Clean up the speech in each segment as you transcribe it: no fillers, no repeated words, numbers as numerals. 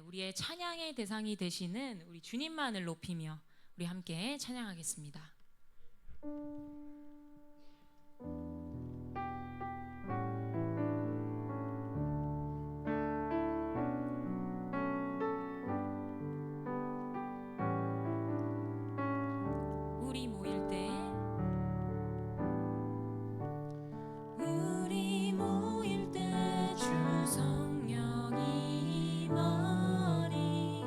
우리의 찬양의 대상이 되시는 우리 주님만을 높이며 우리 함께 찬양하겠습니다. 우리 모일 때 우리 모일 때 주 성령이 임하리.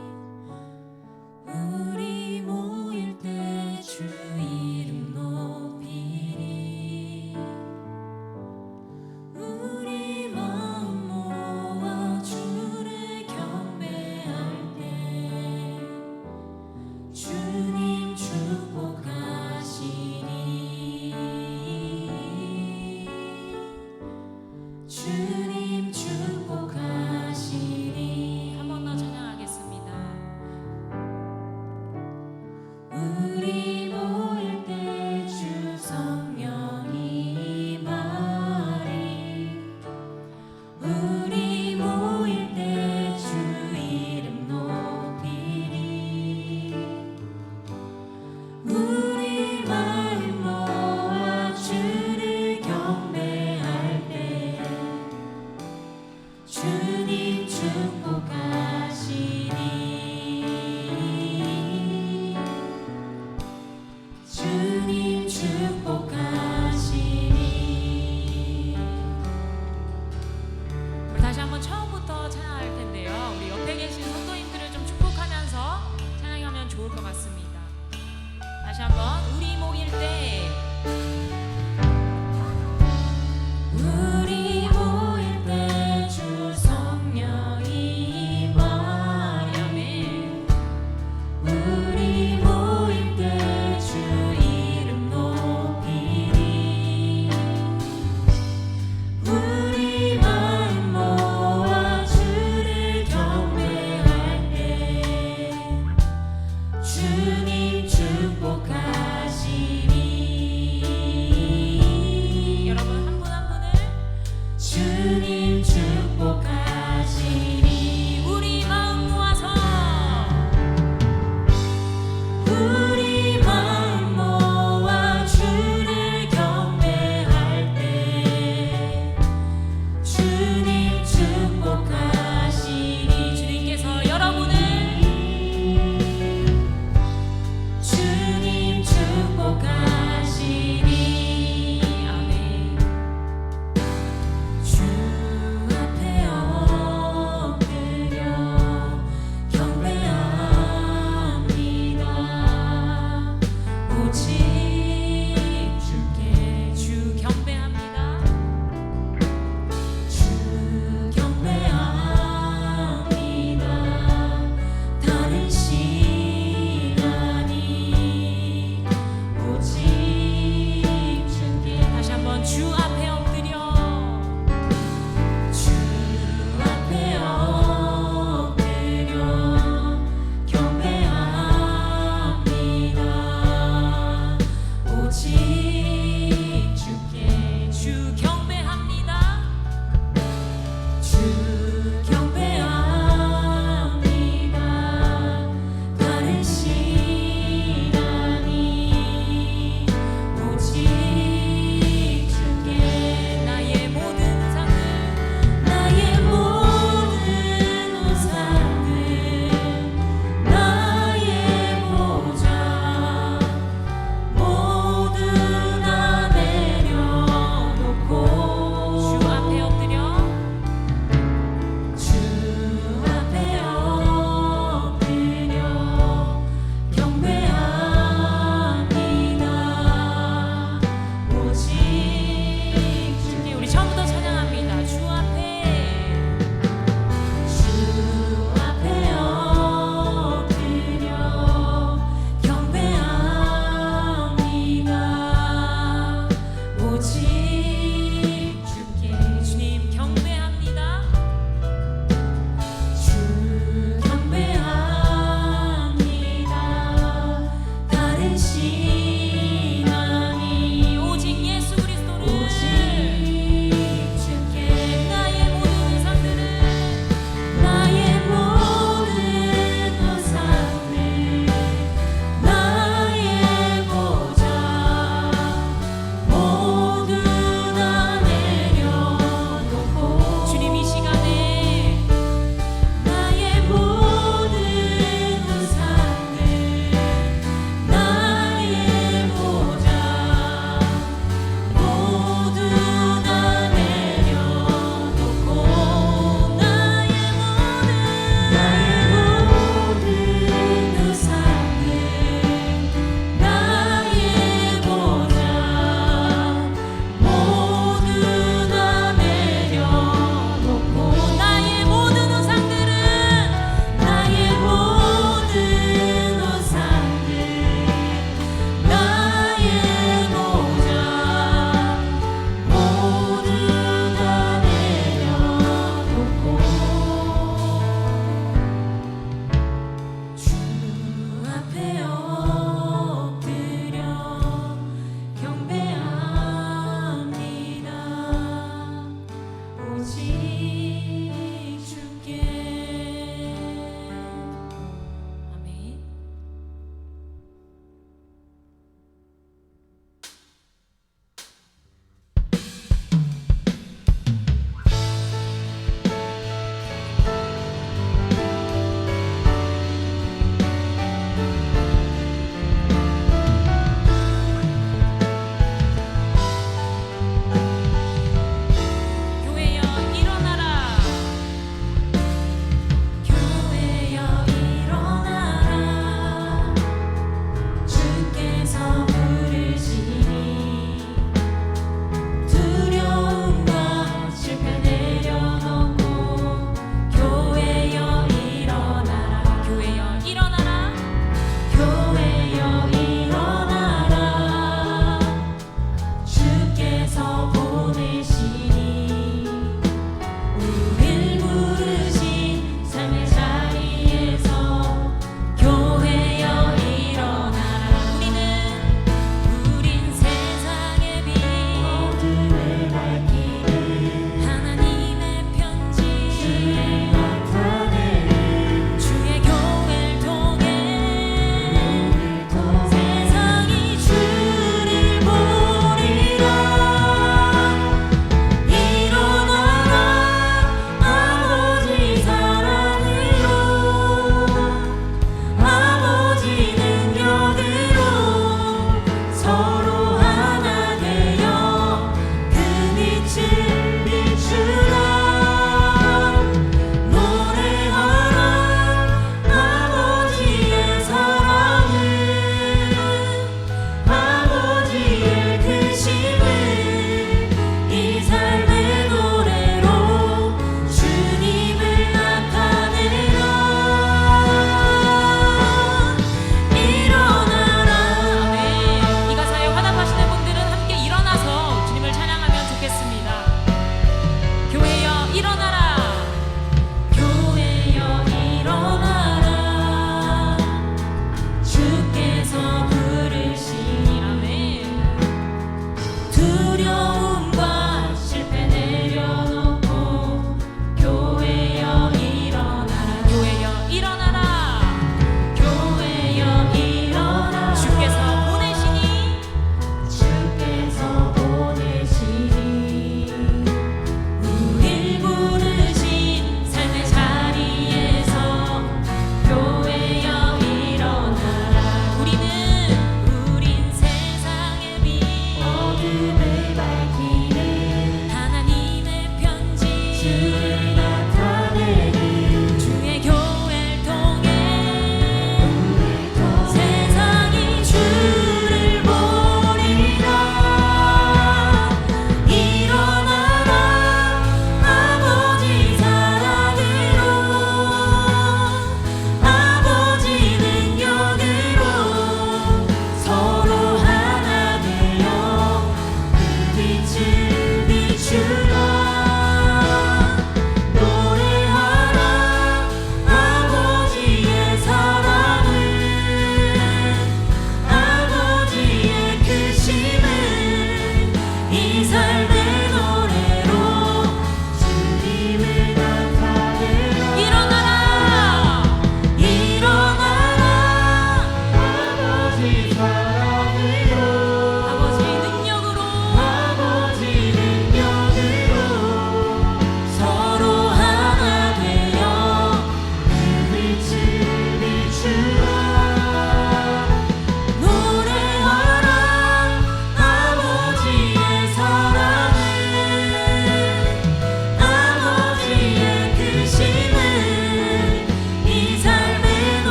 우리 모일 때 주 이름 높이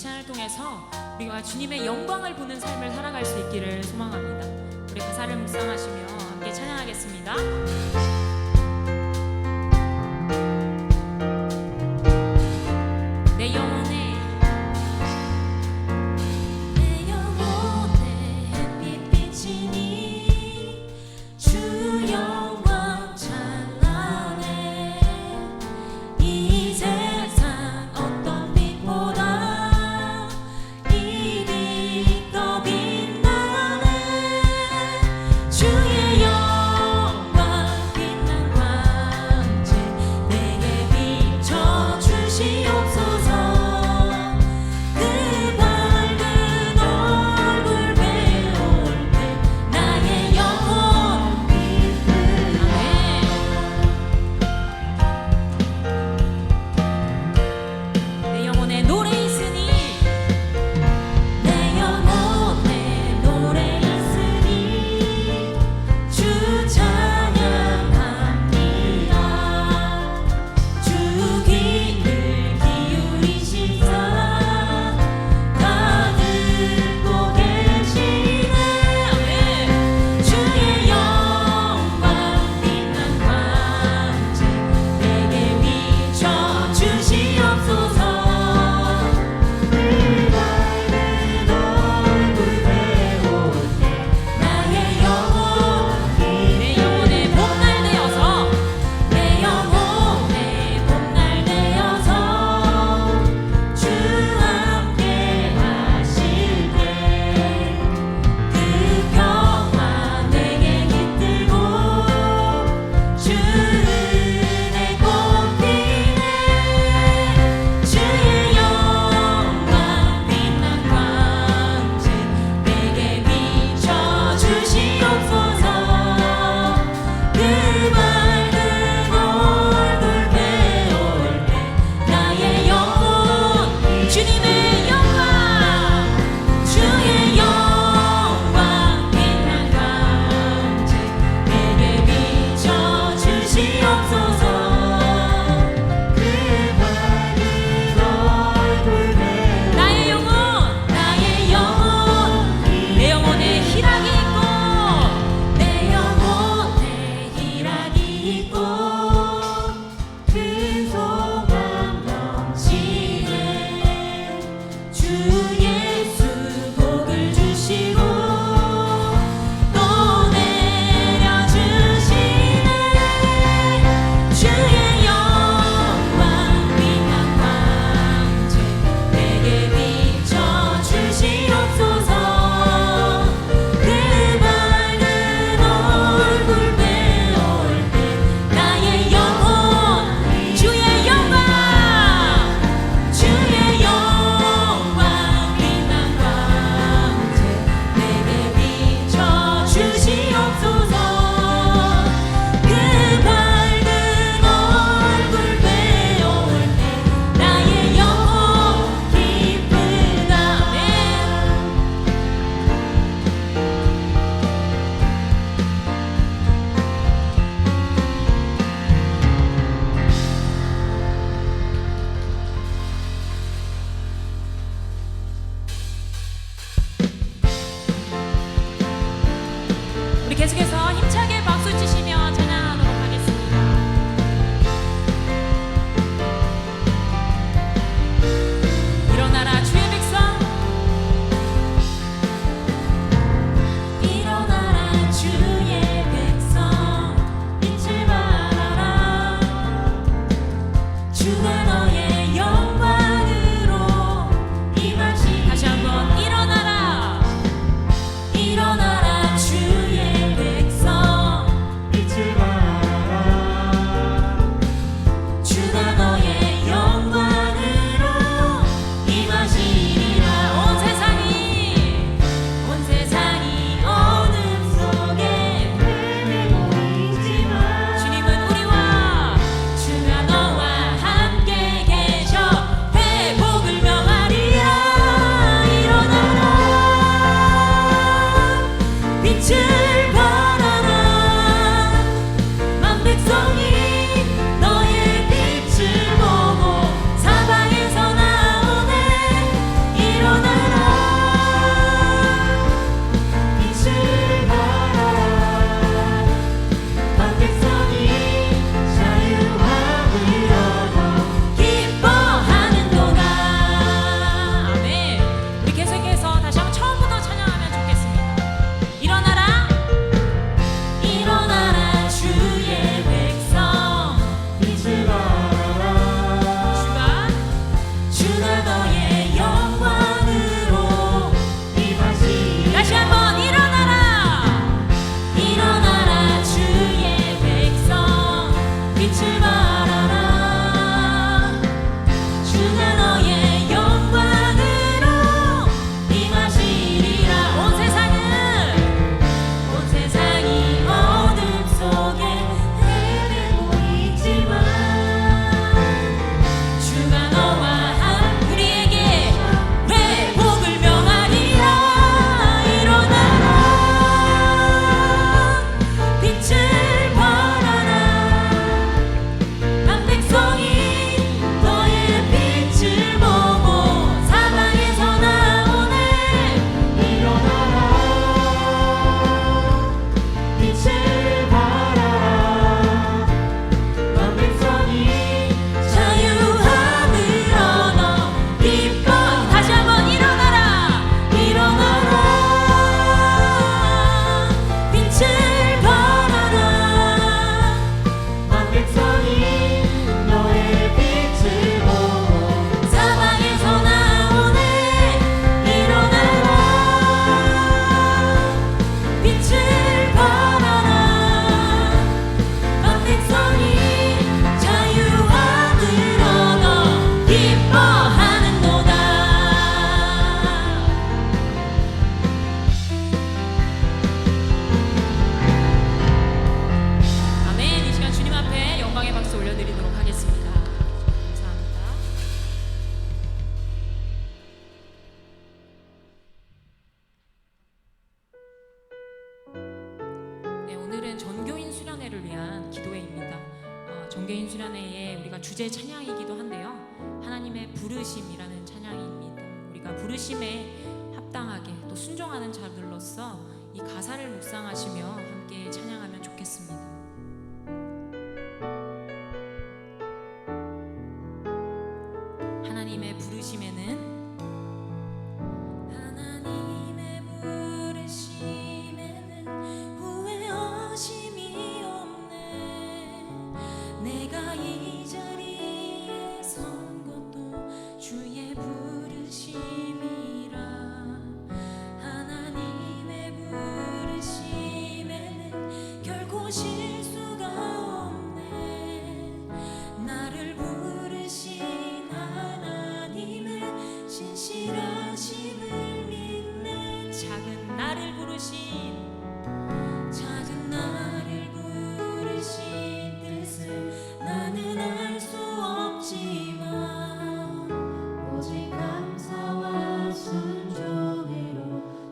찬양을 통해서 우리가 주님의 영광을 보는 삶을 살아갈 수 있기를 소망합니다. 우리 가사를 묵상하시며 함께 찬양하겠습니다. 내 영혼에 햇빛 비치니 주 영광 찬란해. 이 세상 어떤 빛보다 이 빛 더 빛나네. 주의 영광 오늘은 전교인 수련회를 위한 기도회입니다. 전교인 수련회에 우리가 주제 찬양이기도 한데요. 하나님의 부르심이라는 찬양입니다. 우리가 부르심에 합당하게 또 순종하는 자들로서 이 가사를 묵상하시며 함께 찬양하면 좋겠습니다. 하나님의 부르심에는 후회하심이 없네. 내가 이 자리에 선 것도 주의 부르심이라. 하나님의 부르심에는 결코 실수가 없네. 나를 부르신 하나님의 신실하심을 믿네. 작은 나를 부르신 뜻을 나는 알 수 없지만 오직 감사와 순종으로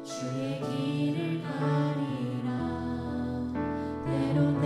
주의 길을 가리라. 때론 내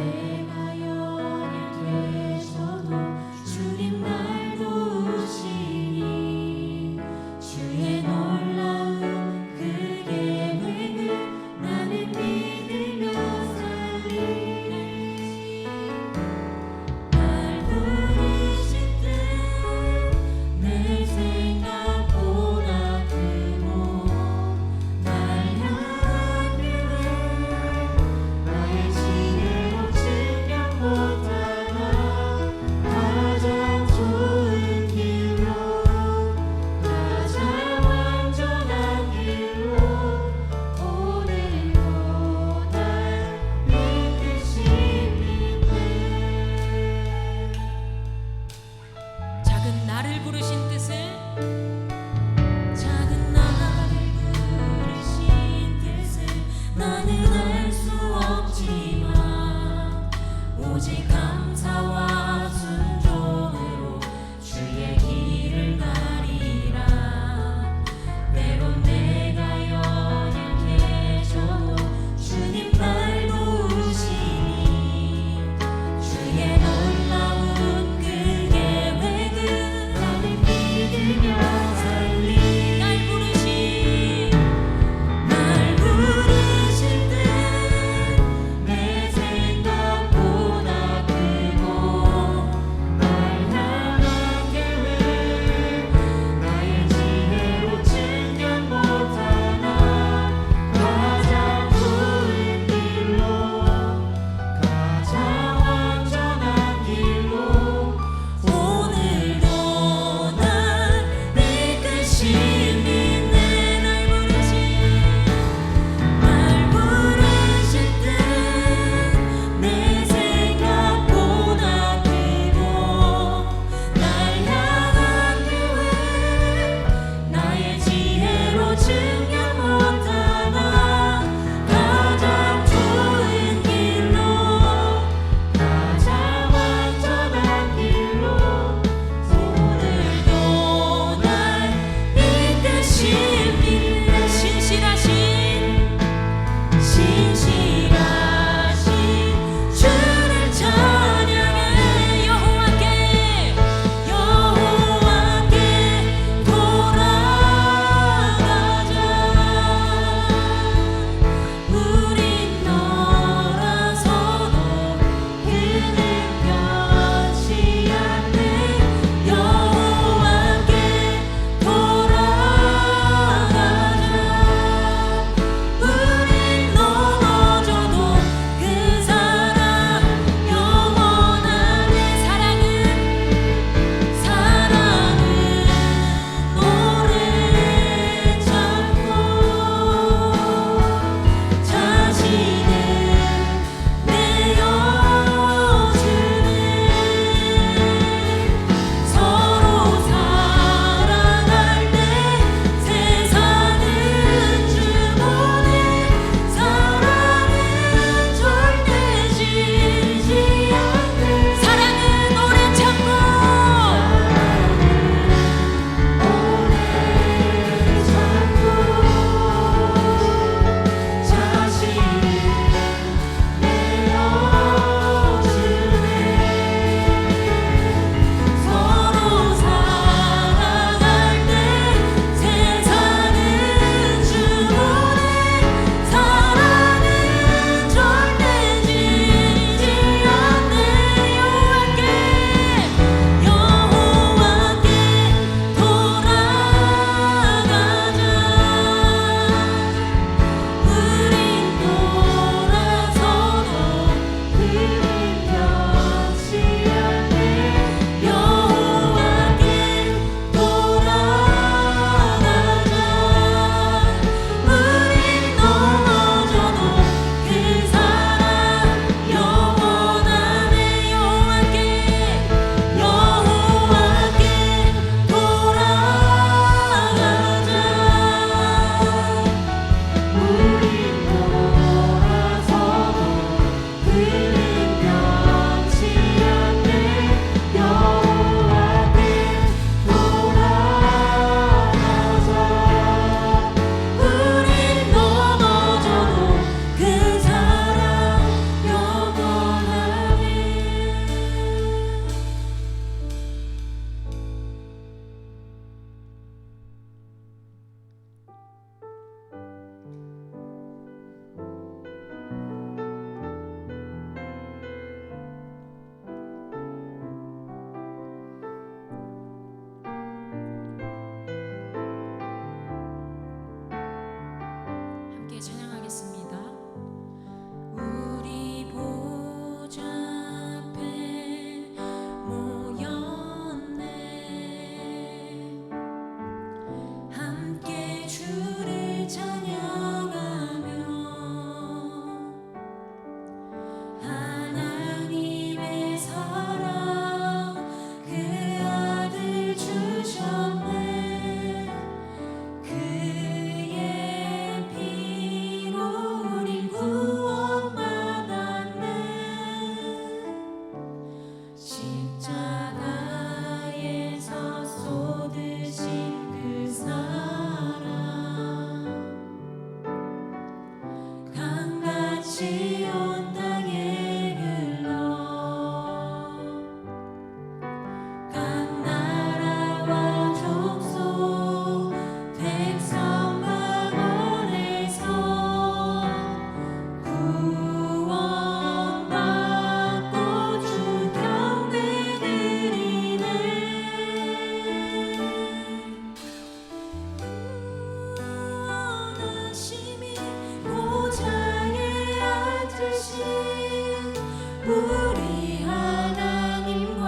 우리 하나님과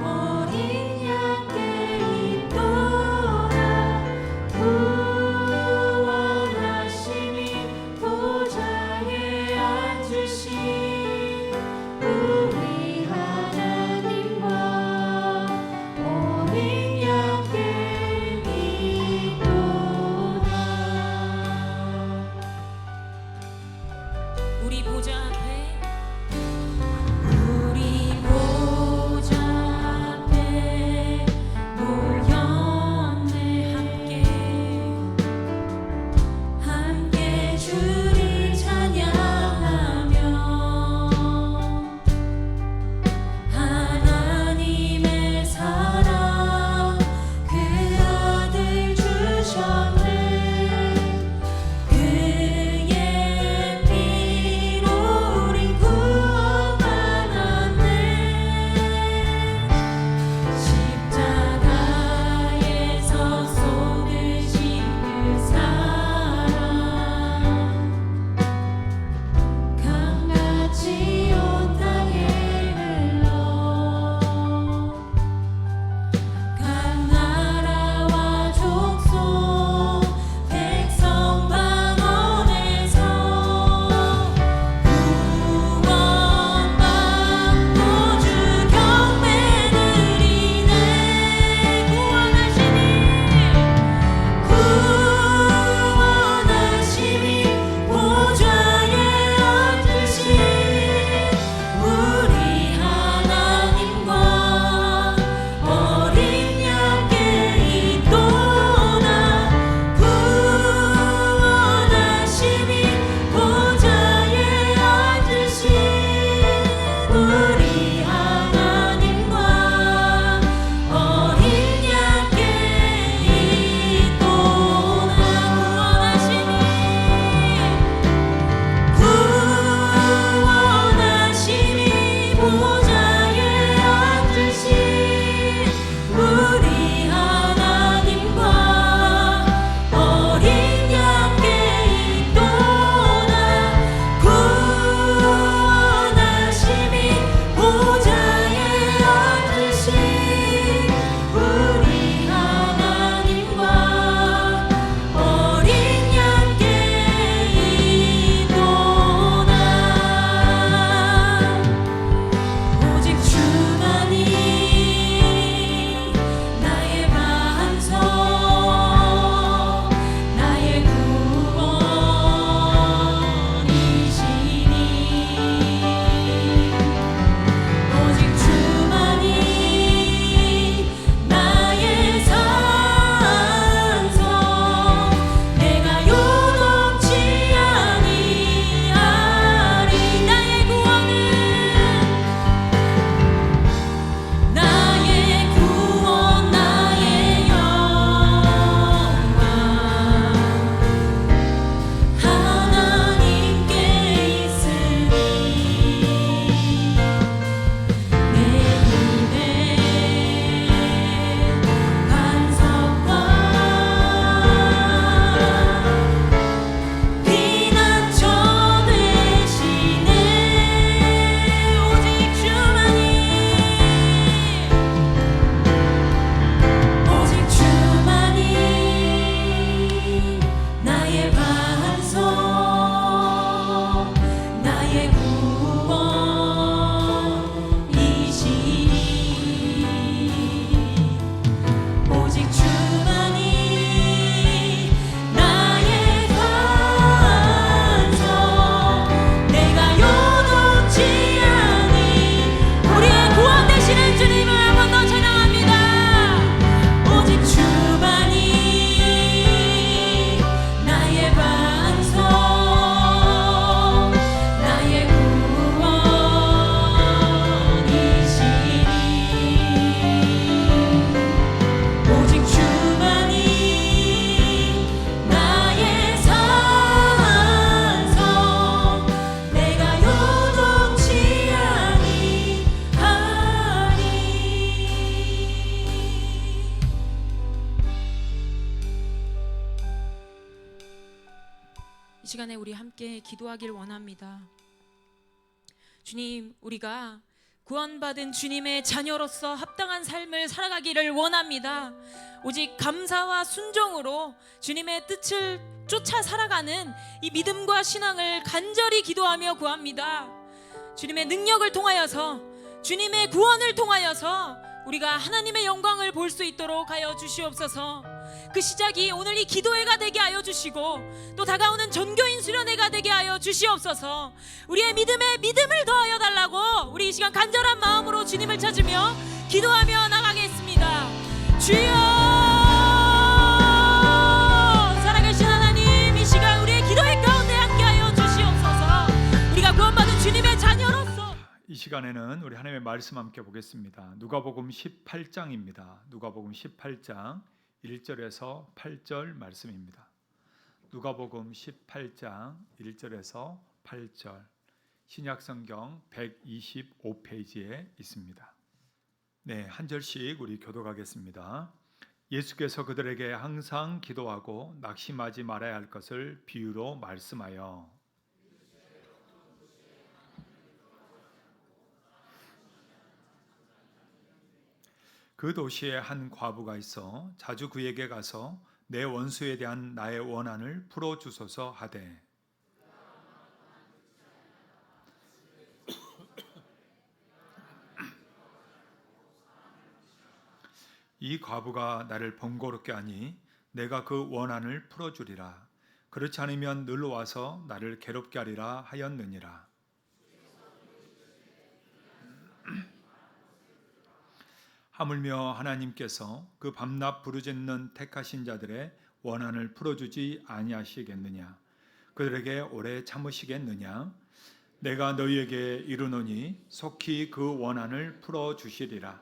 어린 양께 있도다. 구원하심이 보좌에 앉으신 우리 하나님과 어린 양께 있도다. 우리 보좌 앞에 모였네. 함께 주를 찬양하며 하나님의 사랑 그 아들 주셨네. 그의 피로 우린 구원받았네. 십자가에서 쏟으신 그 사랑 강같이 온 땅에 흘러 각 나라와 족속 백성 방언에서 구원받고 주 경배 드리네. 구원하심이 보좌에 앉으신 우리 하나님과 어린 양께 있도다. 구원하심이 보좌에 앉으신 우리 하나님과 어린 양께 있도다. 구원하심이 보좌에 앉으신 우리 하나님과 어린 양께 있도다. 구원하심이 보좌에 앉으신 우리 하나님과 어린 양께 있도다. 오직 주만이 나의 반석 나의 구원이시니 오직 주만이 나의 산성 내가 요동치 아니하리. 나의 구원은 나의 구원 나의 영광 하나님께 있으니 내 힘의 반석과 피난처 되시네. 오직 주만이 나의 반석 나의 구원이시니 오직 주만이 나의 반석 내가 요동치 아니. 우리의 구원 되시는 주님을 한 번 더 찬양합니다. 오직 주만이 나의 반석 나의 구원이시니 오직 주만이 나의 산성 내가 요동치 아니하리. 이 시간에 우리 함께 기도하길 원합니다. 주님, 우리가 구원받은 주님의 자녀로서 합당한 삶을 살아가기를 원합니다. 오직 감사와 순종으로 주님의 뜻을 쫓아 살아가는 이 믿음과 신앙을 간절히 기도하며 구합니다. 주님의 능력을 통하여서, 주님의 구원을 통하여서 우리가 하나님의 영광을 볼 수 있도록 하여 주시옵소서. 그 시작이 오늘 이 기도회가 되게 하여 주시고, 또 다가오는 전교인 수련회가 되게 하여 주시옵소서. 우리의 믿음에 믿음을 더하여 달라고 우리 이 시간 간절한 마음으로 주님을 찾으며 기도하며 나가겠습니다. 주여, 살아계신 하나님, 이 시간 우리의 기도회 가운데 함께하여 주시옵소서. 우리가 구원받은 주님의 자녀로서 이 시간에는 우리 하나님의 말씀 함께 보겠습니다. 누가복음 18장입니다. 누가복음 18장 1절에서 8절 말씀입니다. 누가복음 18장 1절에서 8절, 신약성경 125페이지에 있습니다. 네, 한 절씩 우리 교독하겠습니다. 예수께서 그들에게 항상 기도하고 낙심하지 말아야 할 것을 비유로 말씀하여 그 도시에 한 과부가 있어 자주 그에게 가서 내 원수에 대한 나의 원한을 풀어주소서 하되, 이 과부가 나를 번거롭게 하니 내가 그 원한을 풀어주리라. 그렇지 않으면 늘로 와서 나를 괴롭게 하리라 하였느니라. 하물며 하나님께서 그 밤낮 부르짖는 택하신 자들의 원한을 풀어주지 아니하시겠느냐? 그들에게 오래 참으시겠느냐? 내가 너희에게 이르노니 속히 그 원한을 풀어주시리라.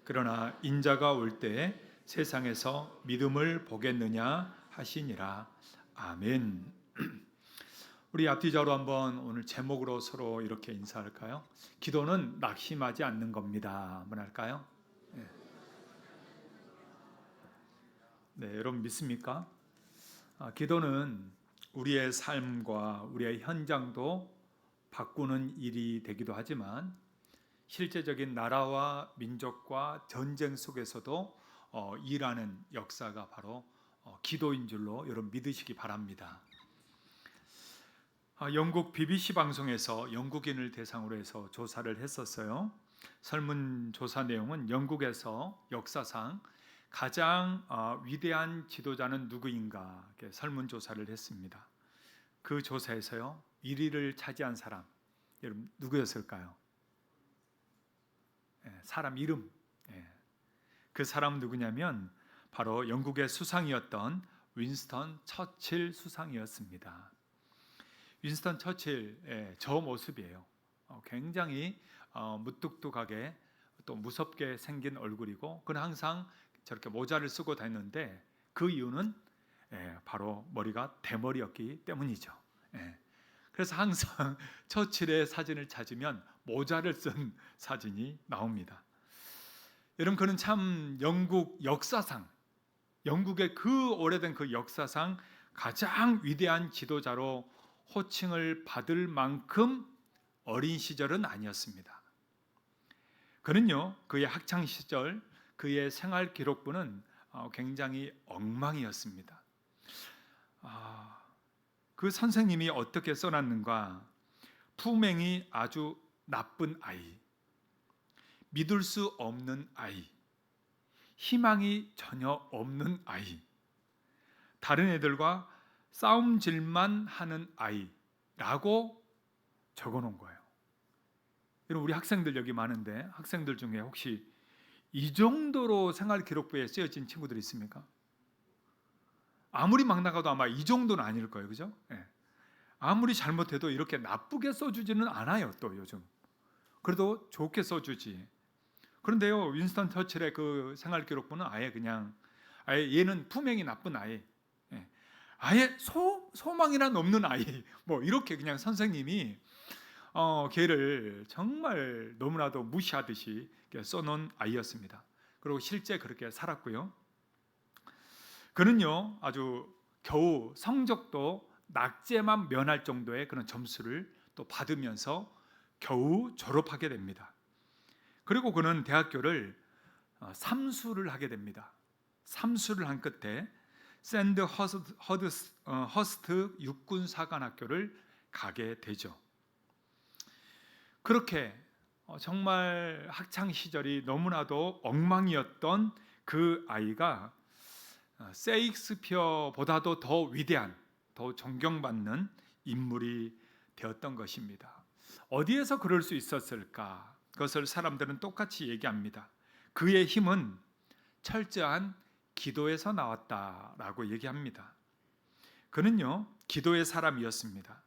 그러나 인자가 올 때 세상에서 믿음을 보겠느냐 하시니라. 아멘. 우리 앞뒤자로 한번 오늘 제목으로 서로 이렇게 인사할까요? 기도는 낙심하지 않는 겁니다. 한번 할까요? 네, 여러분 믿습니까? 기도는 우리의 삶과 우리의 현장도 바꾸는 일이 되기도 하지만, 실제적인 나라와 민족과 전쟁 속에서도 일하는 역사가 바로 기도인 줄로 여러분 믿으시기 바랍니다. 영국 BBC 방송에서 영국인을 대상으로 해서 조사를 했었어요. 설문조사 내용은 영국에서 역사상 가장 위대한 지도자는 누구인가 설문조사를 했습니다. 그 조사에서요 1위를 차지한 사람, 여러분 누구였을까요? 사람 이름. 그 사람 누구냐면 바로 영국의 수상이었던 윈스턴 처칠 수상이었습니다. 윈스턴 처칠 저 모습이에요. 굉장히 무뚝뚝하게 또 무섭게 생긴 얼굴이고, 그는 항상 저렇게 모자를 쓰고 다녔는데 그 이유는 바로 머리가 대머리였기 때문이죠. 그래서 항상 처칠의 사진을 찾으면 모자를 쓴 사진이 나옵니다. 여러분, 그는 참 영국 역사상, 영국의 그 오래된 그 역사상 가장 위대한 지도자로 호칭을 받을 만큼 어린 시절은 아니었습니다. 그는요, 그의 학창 시절, 그의 생활 기록부는 굉장히 엉망이었습니다. 그 선생님이 어떻게 써놨는가? 품행이 아주 나쁜 아이, 믿을 수 없는 아이, 희망이 전혀 없는 아이, 다른 애들과 싸움질만 하는 아이라고 적어놓은 거예요. 여러분, 우리 학생들 여기 많은데 학생들 중에 혹시 이 정도로 생활 기록부에 쓰여진 친구들 있습니까? 아무리 막 나가도 아마 이 정도는 아닐 거예요, 그죠? 아무리 잘못해도 이렇게 나쁘게 써주지는 않아요. 또 요즘 그래도 좋게 써주지. 그런데요, 윈스턴 처칠의 그 생활 기록부는 아예 얘는 품행이 나쁜 아이, 아예 소망이란 없는 아이, 뭐 이렇게 그냥 선생님이 걔를 정말 너무나도 무시하듯이 써놓은 아이였습니다. 그리고 실제 그렇게 살았고요. 그는요 아주 겨우 성적도 낙제만 면할 정도의 그런 점수를 또 받으면서 겨우 졸업하게 됩니다. 그리고 그는 대학교를 삼수를 하게 됩니다. 삼수를 한 끝에 샌드 허스트 육군사관학교를 가게 되죠. 그렇게 정말 학창 시절이 너무나도 엉망이었던 그 아이가 세익스피어보다도 더 위대한, 더 존경받는 인물이 되었던 것입니다. 어디에서 그럴 수 있었을까? 그것을 사람들은 똑같이 얘기합니다. 그의 힘은 철저한 기도에서 나왔다라고 얘기합니다. 그는요, 기도의 사람이었습니다.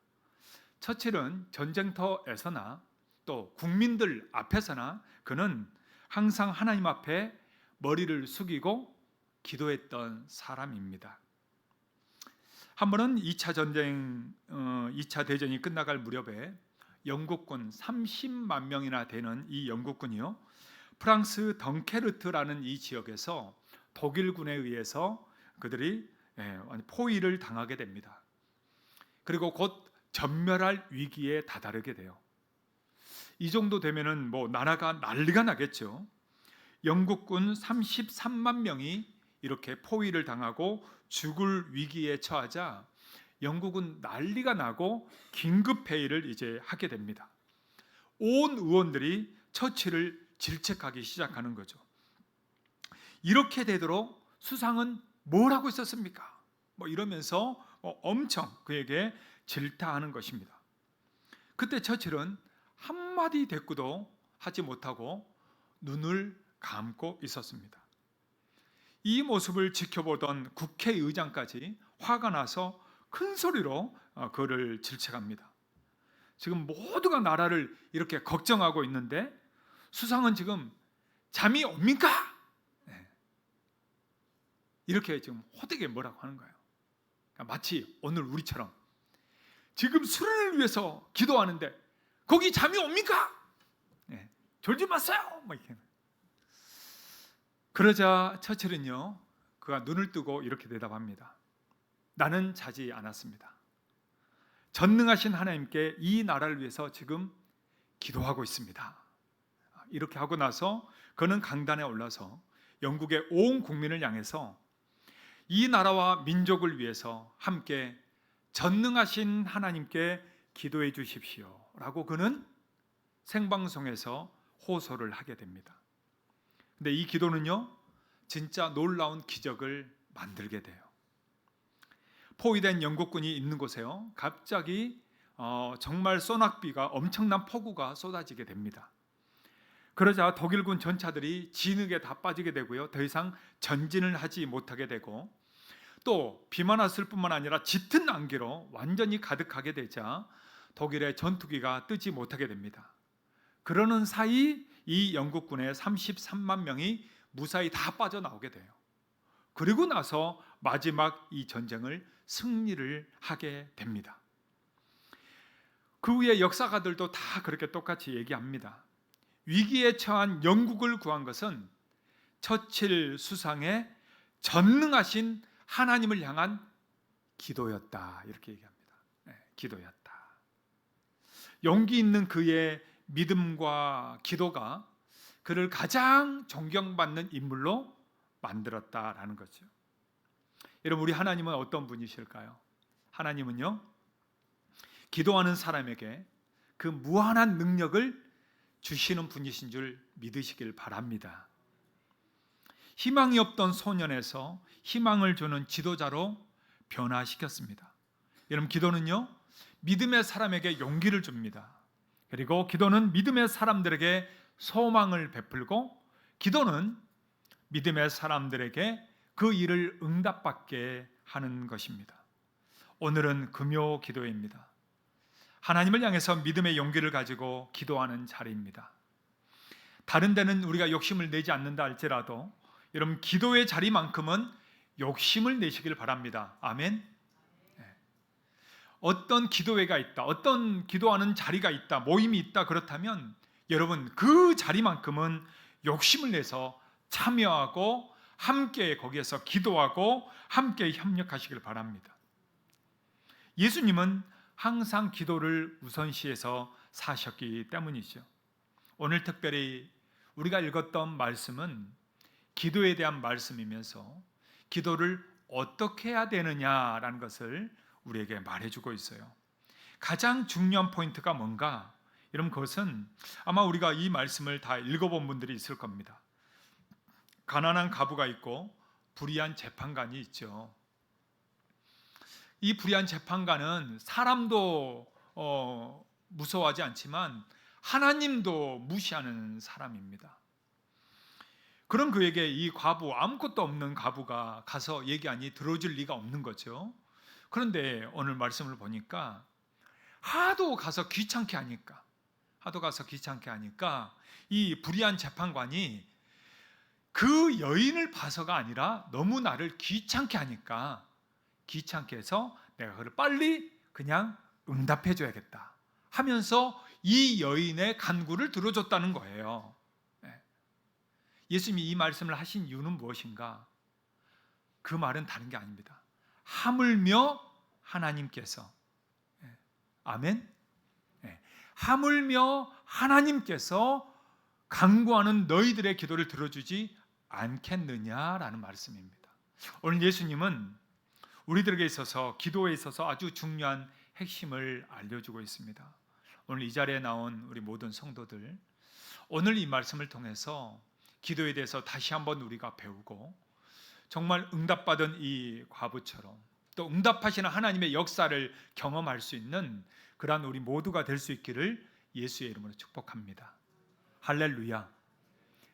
처칠은 전쟁터에서나 또 국민들 앞에서나 그는 항상 하나님 앞에 머리를 숙이고 기도했던 사람입니다. 한 번은 2차 전쟁, 2차 대전이 끝나갈 무렵에 영국군 30만 명이나 되는 이 영국군이요, 프랑스 덩케르트라는 이 지역에서 독일군에 의해서 그들이 포위를 당하게 됩니다. 그리고 곧 전멸할 위기에 다다르게 돼요. 이 정도 되면은 뭐 나라가 난리가 나겠죠. 영국군 33만 명이 이렇게 포위를 당하고 죽을 위기에 처하자 영국은 난리가 나고 긴급 회의를 이제 하게 됩니다. 온 의원들이 처치를 질책하기 시작하는 거죠. 이렇게 되도록 수상은 뭘 하고 있었습니까? 뭐 이러면서 엄청 그에게 질타하는 것입니다. 그때 처칠은 한마디 대꾸도 하지 못하고 눈을 감고 있었습니다. 이 모습을 지켜보던 국회의장까지 화가 나서 큰 소리로 그를 질책합니다. 지금 모두가 나라를 이렇게 걱정하고 있는데 수상은 지금 잠이 옵니까? 이렇게 지금 호되게 뭐라고 하는 거예요. 그러니까 마치 오늘 우리처럼 지금 수련을 위해서 기도하는데 거기 잠이 옵니까? 졸지 마세요. 뭐 이렇게. 그러자 처칠은요, 그가 눈을 뜨고 이렇게 대답합니다. 나는 자지 않았습니다. 전능하신 하나님께 이 나라를 위해서 지금 기도하고 있습니다. 이렇게 하고 나서 그는 강단에 올라서 영국의 온 국민을 향해서 이 나라와 민족을 위해서 함께 전능하신 하나님께 기도해 주십시오 라고 그는 생방송에서 호소를 하게 됩니다. 근데 이 기도는요, 진짜 놀라운 기적을 만들게 돼요. 포위된 영국군이 있는 곳에요, 갑자기 정말 소낙비가, 엄청난 폭우가 쏟아지게 됩니다. 그러자 독일군 전차들이 진흙에 다 빠지게 되고요, 더 이상 전진을 하지 못하게 되고, 또 비만 왔을 뿐만 아니라 짙은 안개로 완전히 가득하게 되자 독일의 전투기가 뜨지 못하게 됩니다. 그러는 사이 이 영국군의 33만 명이 무사히 다 빠져나오게 돼요. 그리고 나서 마지막 이 전쟁을 승리를 하게 됩니다. 그 후에 역사가들도 다 그렇게 똑같이 얘기합니다. 위기에 처한 영국을 구한 것은 처칠 수상의 전능하신 하나님을 향한 기도였다, 이렇게 얘기합니다. 기도였다. 용기 있는 그의 믿음과 기도가 그를 가장 존경받는 인물로 만들었다라는 거죠. 여러분, 우리 하나님은 어떤 분이실까요? 하나님은요, 기도하는 사람에게 그 무한한 능력을 주시는 분이신 줄 믿으시길 바랍니다. 희망이 없던 소년에서 희망을 주는 지도자로 변화시켰습니다. 여러분, 기도는요, 믿음의 사람에게 용기를 줍니다. 그리고 기도는 믿음의 사람들에게 소망을 베풀고, 기도는 믿음의 사람들에게 그 일을 응답받게 하는 것입니다. 오늘은 금요 기도회입니다. 하나님을 향해서 믿음의 용기를 가지고 기도하는 자리입니다. 다른 데는 우리가 욕심을 내지 않는다 할지라도 여러분, 기도의 자리만큼은 욕심을 내시길 바랍니다. 아멘. 어떤 기도회가 있다, 어떤 기도하는 자리가 있다, 모임이 있다, 그렇다면 여러분, 그 자리만큼은 욕심을 내서 참여하고 함께 거기에서 기도하고 함께 협력하시길 바랍니다. 예수님은 항상 기도를 우선시해서 사셨기 때문이죠. 오늘 특별히 우리가 읽었던 말씀은 기도에 대한 말씀이면서 기도를 어떻게 해야 되느냐라는 것을 우리에게 말해주고 있어요. 가장 중요한 포인트가 뭔가? 여러분, 그것은 아마 우리가 이 말씀을 다 읽어본 분들이 있을 겁니다. 가난한 과부가 있고 불의한 재판관이 있죠. 이 불의한 재판관은 사람도 무서워하지 않지만 하나님도 무시하는 사람입니다. 그런 그에게 이 과부, 아무것도 없는 과부가 가서 얘기하니 들어줄 리가 없는 거죠. 그런데 오늘 말씀을 보니까 하도 가서 귀찮게 하니까 이 불의한 재판관이 그 여인을 봐서가 아니라 너무 나를 귀찮게 하니까, 귀찮게 해서 내가 그를 빨리 그냥 응답해 줘야겠다 하면서 이 여인의 간구를 들어줬다는 거예요. 예수님이 이 말씀을 하신 이유는 무엇인가? 그 말은 다른 게 아닙니다. 하물며 하나님께서, 아멘? 하물며 하나님께서 간구하는 너희들의 기도를 들어주지 않겠느냐라는 말씀입니다. 오늘 예수님은 우리들에게 있어서, 기도에 있어서 아주 중요한 핵심을 알려주고 있습니다. 오늘 이 자리에 나온 우리 모든 성도들, 오늘 이 말씀을 통해서 기도에 대해서 다시 한번 우리가 배우고, 정말 응답받은 이 과부처럼 또 응답하시는 하나님의 역사를 경험할 수 있는 그러한 우리 모두가 될 수 있기를 예수의 이름으로 축복합니다. 할렐루야.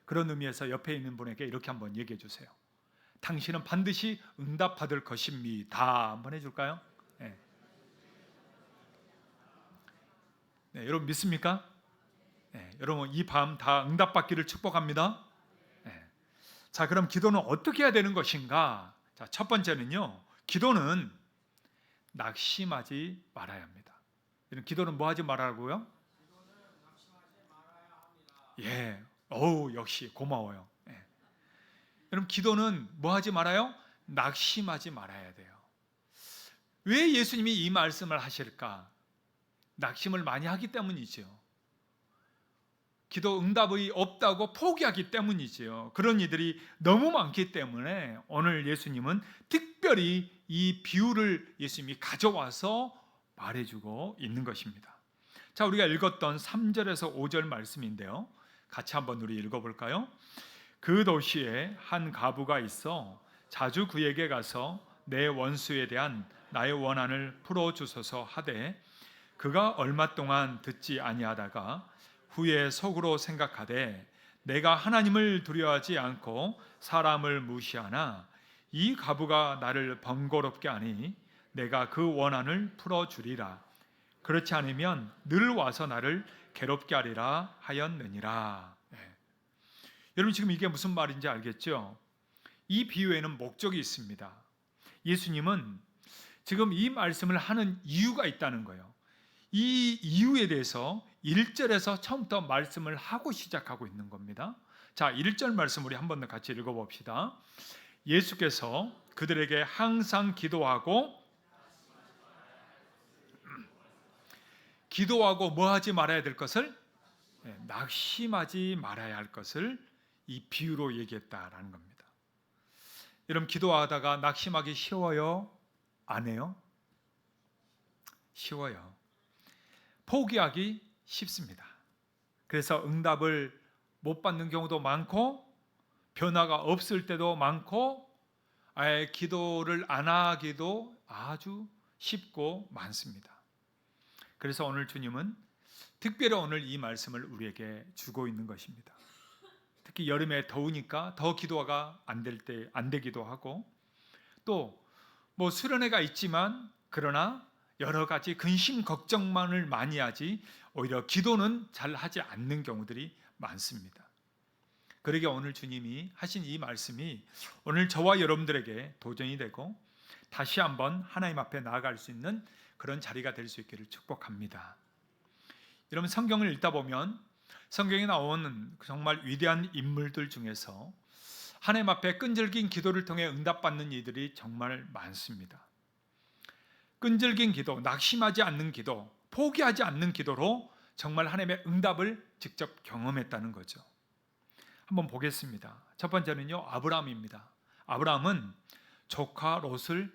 그런 의미에서 옆에 있는 분에게 이렇게 한번 얘기해 주세요. 당신은 반드시 응답받을 것입니다. 한번 해줄까요? 네. 네, 여러분 믿습니까? 네, 여러분 이 밤 다 응답받기를 축복합니다. 네. 자, 그럼 기도는 어떻게 해야 되는 것인가? 자, 첫 번째는요, 기도는 낙심하지 말아야 합니다. 기도는 뭐 하지 말라고요? 예, 역시 고마워요. 예. 여러분, 기도는 뭐 하지 말아요? 낙심하지 말아야 돼요. 왜 예수님이 이 말씀을 하실까? 낙심을 많이 하기 때문이죠. 기도 응답이 없다고 포기하기 때문이죠. 그런 이들이 너무 많기 때문에 오늘 예수님은 특별히 이 비유를 예수님이 가져와서 말해주고 있는 것입니다. 자, 우리가 읽었던 3절에서 5절 말씀인데요, 같이 한번 우리 읽어볼까요? 그 도시에 한 과부가 있어 자주 그에게 가서 내 원수에 대한 나의 원한을 풀어주소서 하되, 그가 얼마 동안 듣지 아니하다가 후에 속으로 생각하되 내가 하나님을 두려워하지 않고 사람을 무시하나 이 과부가 나를 번거롭게 하니 내가 그 원한을 풀어주리라. 그렇지 않으면 늘 와서 나를 괴롭게 하리라 하였느니라. 여러분, 지금 이게 무슨 말인지 알겠죠? 이 비유에는 목적이 있습니다. 예수님은 지금 이 말씀을 하는 이유가 있다는 거예요. 이 이유에 대해서 1절에서 처음부터 말씀을 하고 시작하고 있는 겁니다. 자, 1절 말씀 우리 한 번 더 같이 읽어봅시다. 예수께서 그들에게 항상 기도하고 뭐 하지 말아야 될 것을? 낙심하지 말아야 할 것을 이 비유로 얘기했다라는 겁니다. 여러분, 기도하다가 낙심하기 쉬워요? 안 해요? 쉬워요. 포기하기 쉽습니다. 그래서 응답을 못 받는 경우도 많고, 변화가 없을 때도 많고, 아예 기도를 안 하기도 아주 쉽고 많습니다. 그래서 오늘 주님은 특별히 오늘 이 말씀을 우리에게 주고 있는 것입니다. 특히 여름에 더우니까 더 기도가 안 되기도 하고, 또 뭐 수련회가 있지만 그러나 여러 가지 근심 걱정만을 많이 하지 오히려 기도는 잘 하지 않는 경우들이 많습니다. 그러게 오늘 주님이 하신 이 말씀이 오늘 저와 여러분들에게 도전이 되고 다시 한번 하나님 앞에 나아갈 수 있는 그런 자리가 될 수 있기를 축복합니다. 여러분, 성경을 읽다 보면 성경에 나오는 정말 위대한 인물들 중에서 하나님 앞에 끈질긴 기도를 통해 응답받는 이들이 정말 많습니다. 끈질긴 기도, 낙심하지 않는 기도, 포기하지 않는 기도로 정말 하나님의 응답을 직접 경험했다는 거죠. 한번 보겠습니다. 첫 번째는요, 아브라함입니다. 아브라함은 조카 롯을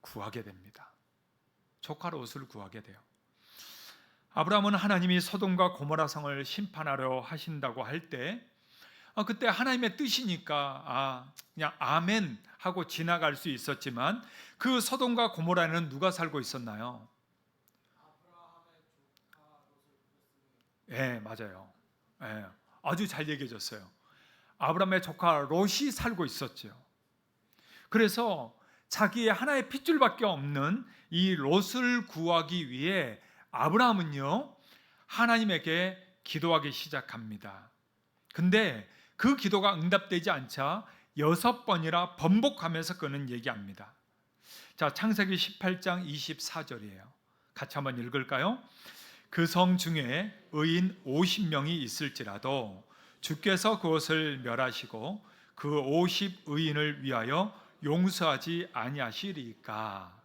구하게 됩니다. 조카 롯을 구하게 돼요. 아브라함은 하나님이 소돔과 고모라 성을 심판하려 하신다고 할 때 그때 하나님의 뜻이니까 그냥 아멘 하고 지나갈 수 있었지만 그 소돔과 고모라에는 누가 살고 있었나요? 예, 맞아요. 예, 아주 잘 얘기해 줬어요. 아브라함의 조카 롯이 살고 있었죠. 그래서 자기의 하나의 핏줄밖에 없는 이 롯을 구하기 위해 아브라함은요, 하나님에게 기도하기 시작합니다. 근데 그 기도가 응답되지 않자 6번이나 번복하면서 그는 얘기합니다. 자, 창세기 18장 24절이에요. 같이 한번 읽을까요? 그 성 중에 의인 50명이 있을지라도 주께서 그것을 멸하시고 그 50 의인을 위하여 용서하지 아니하시리까.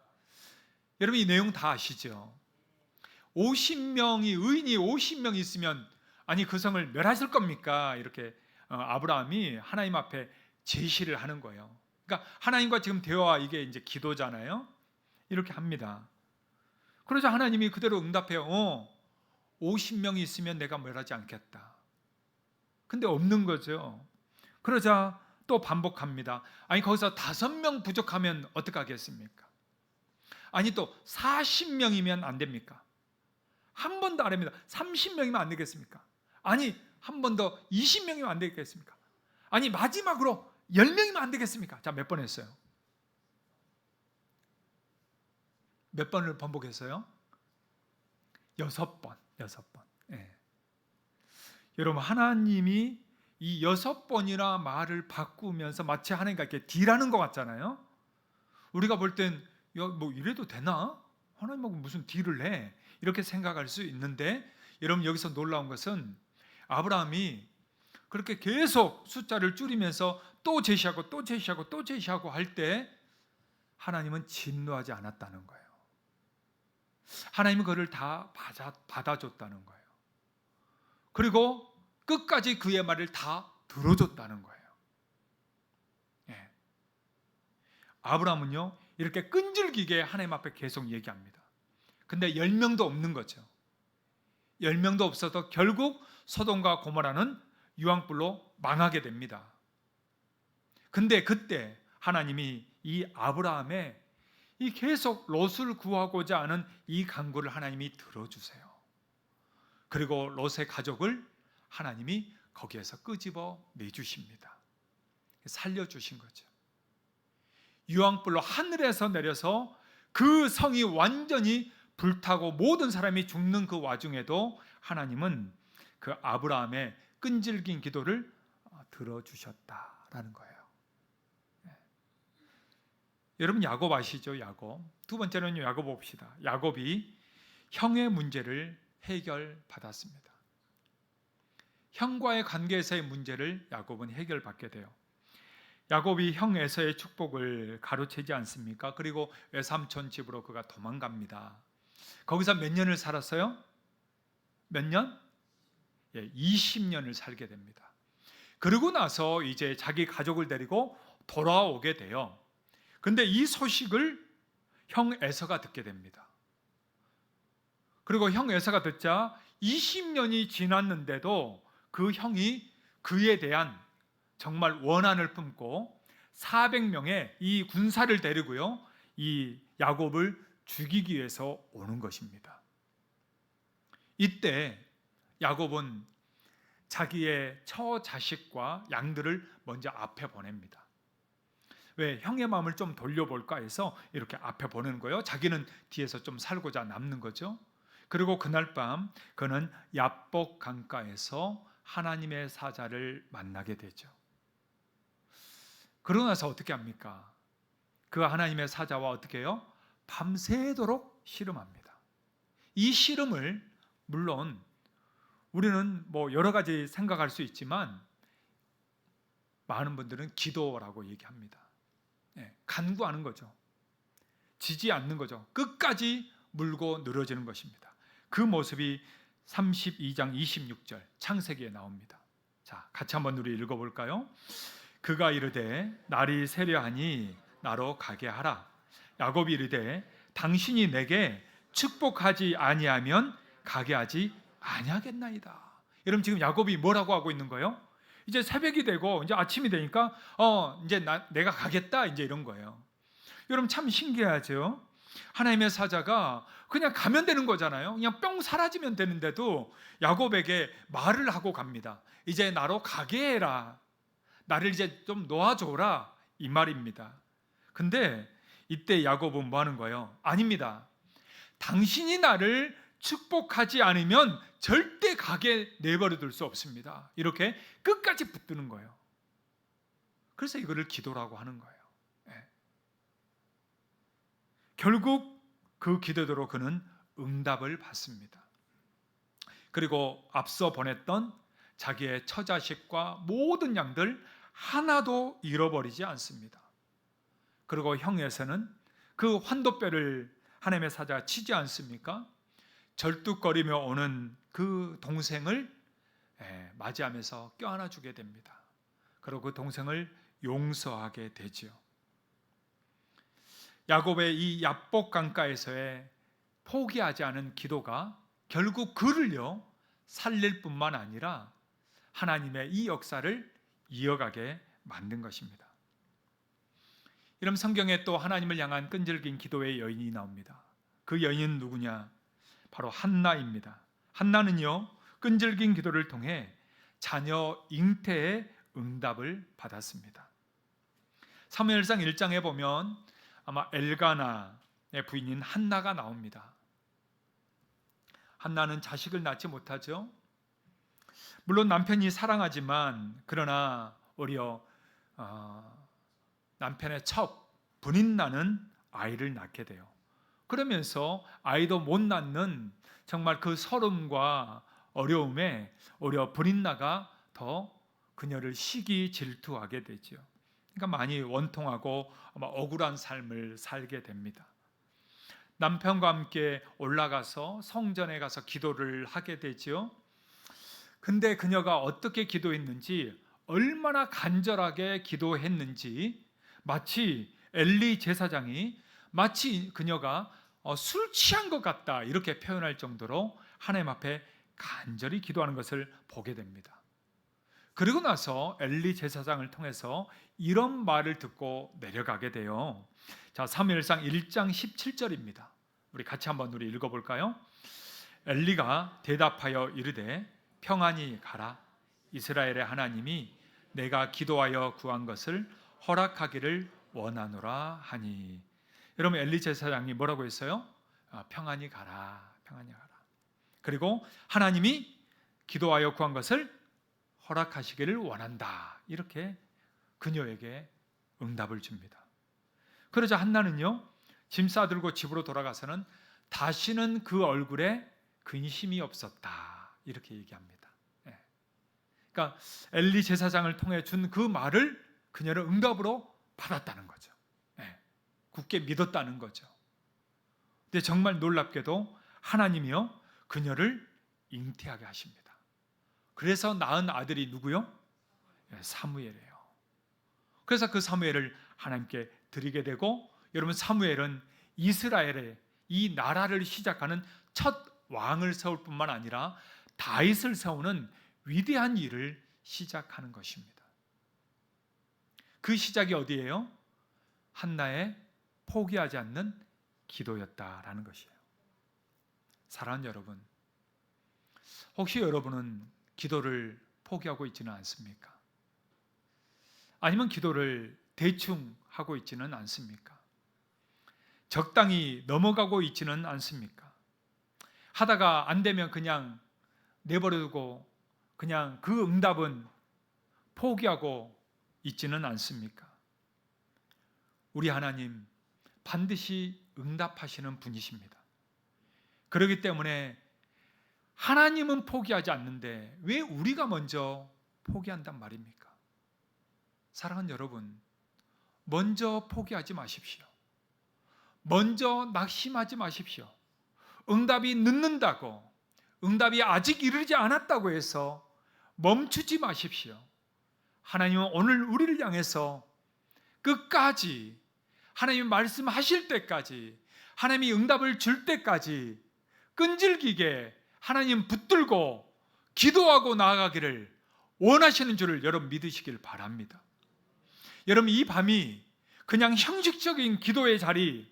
여러분, 이 내용 다 아시죠? 50명이 의인이 50명 있으면 아니 그 성을 멸하실 겁니까? 이렇게 아브라함이 하나님 앞에 제시를 하는 거예요. 그러니까 하나님과 지금 대화, 이게 이제 기도잖아요. 이렇게 합니다. 그러자 하나님이 그대로 응답해요. 50명이 있으면 내가 멸하지 않겠다. 근데 없는 거죠. 그러자 또 반복합니다. 아니 거기서 5명 부족하면 어떡하겠습니까? 아니 또 40명이면 안 됩니까? 한 번 더 안 됩니다. 30명이면 안 되겠습니까? 아니 한 번 더 20명이면 안 되겠습니까? 아니 마지막으로 10명이면 안 되겠습니까? 자, 몇 번 했어요? 몇 번을 반복했어요? 6번. 예. 여러분, 하나님이 이 6번이나 말을 바꾸면서 마치 하나님과 이렇게 딜하는 것 같잖아요. 우리가 볼 땐 뭐 이래도 되나? 하나님하고 무슨 딜을 해? 이렇게 생각할 수 있는데, 여러분 여기서 놀라운 것은 아브라함이 그렇게 계속 숫자를 줄이면서 또 제시하고 또 제시하고 또 제시하고 할 때 하나님은 진노하지 않았다는 거예요. 하나님은 그를 다 받아줬다는 거예요. 그리고 끝까지 그의 말을 다 들어줬다는 거예요. 예. 아브라함은요, 이렇게 끈질기게 하나님 앞에 계속 얘기합니다. 근데 10명도 없는 거죠. 10명도 없어서 결국 소돔과 고모라는 유황불로 망하게 됩니다. 근데 그때 하나님이 이 아브라함의 이 계속 롯을 구하고자 하는 이 간구를 하나님이 들어주세요. 그리고 롯의 가족을 하나님이 거기에서 끄집어 내주십니다. 살려주신 거죠. 유황불로 하늘에서 내려서 그 성이 완전히 불타고 모든 사람이 죽는 그 와중에도 하나님은 그 아브라함의 끈질긴 기도를 들어주셨다라는 거예요. 여러분, 야곱 아시죠? 야곱. 두 번째는 야곱 봅시다. 야곱이 형의 문제를 해결받았습니다. 형과의 관계에서의 문제를 야곱은 해결받게 돼요. 야곱이 형 에서의 축복을 가로채지 않습니까? 그리고 외삼촌 집으로 그가 도망갑니다. 거기서 몇 년을 살았어요? 몇 년? 20년을 살게 됩니다. 그러고 나서 이제 자기 가족을 데리고 돌아오게 돼요. 근데 이 소식을 형 에서가 듣게 됩니다. 그리고 형 에서가 듣자 20년이 지났는데도 그 형이 그에 대한 정말 원한을 품고 400명의 이 군사를 데리고요, 이 야곱을 죽이기 위해서 오는 것입니다. 이때 야곱은 자기의 처자식과 양들을 먼저 앞에 보냅니다. 왜? 형의 마음을 좀 돌려볼까 해서 이렇게 앞에 보내는 거예요. 자기는 뒤에서 좀 살고자 남는 거죠. 그리고 그날 밤 그는 야복 강가에서 하나님의 사자를 만나게 되죠. 그러고 나서 어떻게 합니까? 그 하나님의 사자와 어떻게 해요? 밤새도록 씨름합니다. 이 씨름을 물론 우리는 뭐 여러 가지 생각할 수 있지만 많은 분들은 기도라고 얘기합니다. 간구하는 거죠. 지지 않는 거죠. 끝까지 물고 늘어지는 것입니다. 그 모습이 32장 26절 창세기에 나옵니다. 자, 같이 한번 우리 읽어볼까요? 그가 이르되 날이 새려하니 나로 가게 하라. 야곱이 이르되 당신이 내게 축복하지 아니하면 가게 하지 아니하겠나이다. 여러분 지금 야곱이 뭐라고 하고 있는 거예요? 이제 새벽이 되고 이제 아침이 되니까 이제 내가 가겠다 이제 이런 거예요. 여러분 참 신기하죠? 하나님의 사자가 그냥 가면 되는 거잖아요. 그냥 뿅 사라지면 되는데도 야곱에게 말을 하고 갑니다. 이제 나로 가게 해라. 나를 이제 좀 놓아줘라 이 말입니다. 근데 이때 야곱은 뭐 하는 거예요? 아닙니다. 당신이 나를 축복하지 않으면 절대 가게 내버려 둘 수 없습니다. 이렇게 끝까지 붙드는 거예요. 그래서 이거를 기도라고 하는 거예요. 결국 그 기도대로 그는 응답을 받습니다. 그리고 앞서 보냈던 자기의 처자식과 모든 양들 하나도 잃어버리지 않습니다. 그리고 형에서는 그 환도뼈를 하나님의 사자가 치지 않습니까? 절뚝거리며 오는 그 동생을 맞이하면서 껴안아 주게 됩니다. 그리고 그 동생을 용서하게 되지요. 야곱의 이 야복 강가에서의 포기하지 않은 기도가 결국 그를요 살릴 뿐만 아니라 하나님의 이 역사를 이어가게 만든 것입니다. 이런 성경에 또 하나님을 향한 끈질긴 기도의 여인이 나옵니다. 그 여인은 누구냐? 바로 한나입니다. 한나는요 끈질긴 기도를 통해 자녀 잉태의 응답을 받았습니다. 사무엘상 1장에 보면 아마 엘가나의 부인인 한나가 나옵니다. 한나는 자식을 낳지 못하죠. 물론 남편이 사랑하지만 그러나 오히려 남편의 첩 분인나는 아이를 낳게 돼요. 그러면서 아이도 못 낳는 정말 그 서름과 어려움에 오히려 분인나가 더 그녀를 시기 질투하게 되죠. 그러니까 많이 원통하고 아마 억울한 삶을 살게 됩니다. 남편과 함께 올라가서 성전에 가서 기도를 하게 되죠. 근데 그녀가 어떻게 기도했는지, 얼마나 간절하게 기도했는지 마치 엘리 제사장이 마치 그녀가 술 취한 것 같다 이렇게 표현할 정도로 하나님 앞에 간절히 기도하는 것을 보게 됩니다. 그리고 나서 엘리 제사장을 통해서 이런 말을 듣고 내려가게 돼요. 자, 사무엘상 1장 17절입니다. 우리 같이 한번 우리 읽어볼까요? 엘리가 대답하여 이르되 평안히 가라. 이스라엘의 하나님이 내가 기도하여 구한 것을 허락하기를 원하노라 하니. 여러분 엘리 제사장이 뭐라고 했어요? 평안히 가라, 평안히 가라. 그리고 하나님이 기도하여 구한 것을 허락하시기를 원한다. 이렇게 그녀에게 응답을 줍니다. 그러자 한나는요 짐 싸들고 집으로 돌아가서는 다시는 그 얼굴에 근심이 없었다. 이렇게 얘기합니다. 그러니까 엘리 제사장을 통해 준 그 말을 그녀는 응답으로 받았다는 거죠. 굳게 믿었다는 거죠. 근데 정말 놀랍게도 하나님이요 그녀를 잉태하게 하십니다. 그래서 낳은 아들이 누구요? 사무엘이에요. 그래서 그 사무엘을 하나님께 드리게 되고, 여러분 사무엘은 이스라엘의 이 나라를 시작하는 첫 왕을 세울 뿐만 아니라 다윗을 세우는 위대한 일을 시작하는 것입니다. 그 시작이 어디예요? 한나의 포기하지 않는 기도였다라는 것이에요. 사랑하는 여러분, 혹시 여러분은 기도를 포기하고 있지는 않습니까? 아니면 기도를 대충 하고 있지는 않습니까? 적당히 넘어가고 있지는 않습니까? 하다가 안 되면 그냥 내버려두고 그냥 그 응답은 포기하고 있지는 않습니까? 우리 하나님 반드시 응답하시는 분이십니다. 그렇기 때문에 하나님은 포기하지 않는데 왜 우리가 먼저 포기한단 말입니까? 사랑하는 여러분, 먼저 포기하지 마십시오. 먼저 낙심하지 마십시오. 응답이 늦는다고, 응답이 아직 이르지 않았다고 해서 멈추지 마십시오. 하나님은 오늘 우리를 향해서 끝까지 하나님이 말씀하실 때까지, 하나님이 응답을 줄 때까지 끈질기게 하나님 붙들고 기도하고 나아가기를 원하시는 줄을 여러분 믿으시길 바랍니다. 여러분, 이 밤이 그냥 형식적인 기도의 자리,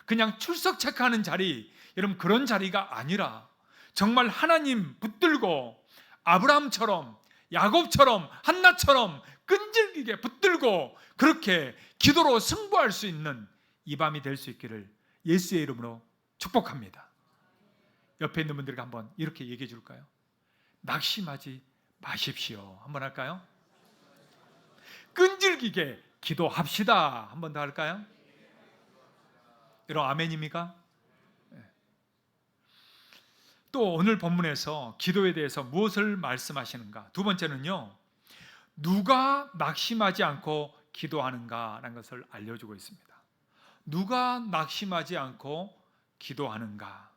그냥 출석 체크하는 자리, 여러분 그런 자리가 아니라 정말 하나님 붙들고 아브라함처럼, 야곱처럼, 한나처럼 끈질기게 붙들고 그렇게 기도로 승부할 수 있는 이 밤이 될 수 있기를 예수의 이름으로 축복합니다. 옆에 있는 분들에게 한번 이렇게 얘기해 줄까요? 낙심하지 마십시오. 한번 할까요? 끈질기게 기도합시다. 한번 더 할까요? 여러분 아멘입니까? 또 오늘 본문에서 기도에 대해서 무엇을 말씀하시는가? 두 번째는요, 누가 낙심하지 않고 기도하는가라는 것을 알려주고 있습니다. 누가 낙심하지 않고 기도하는가?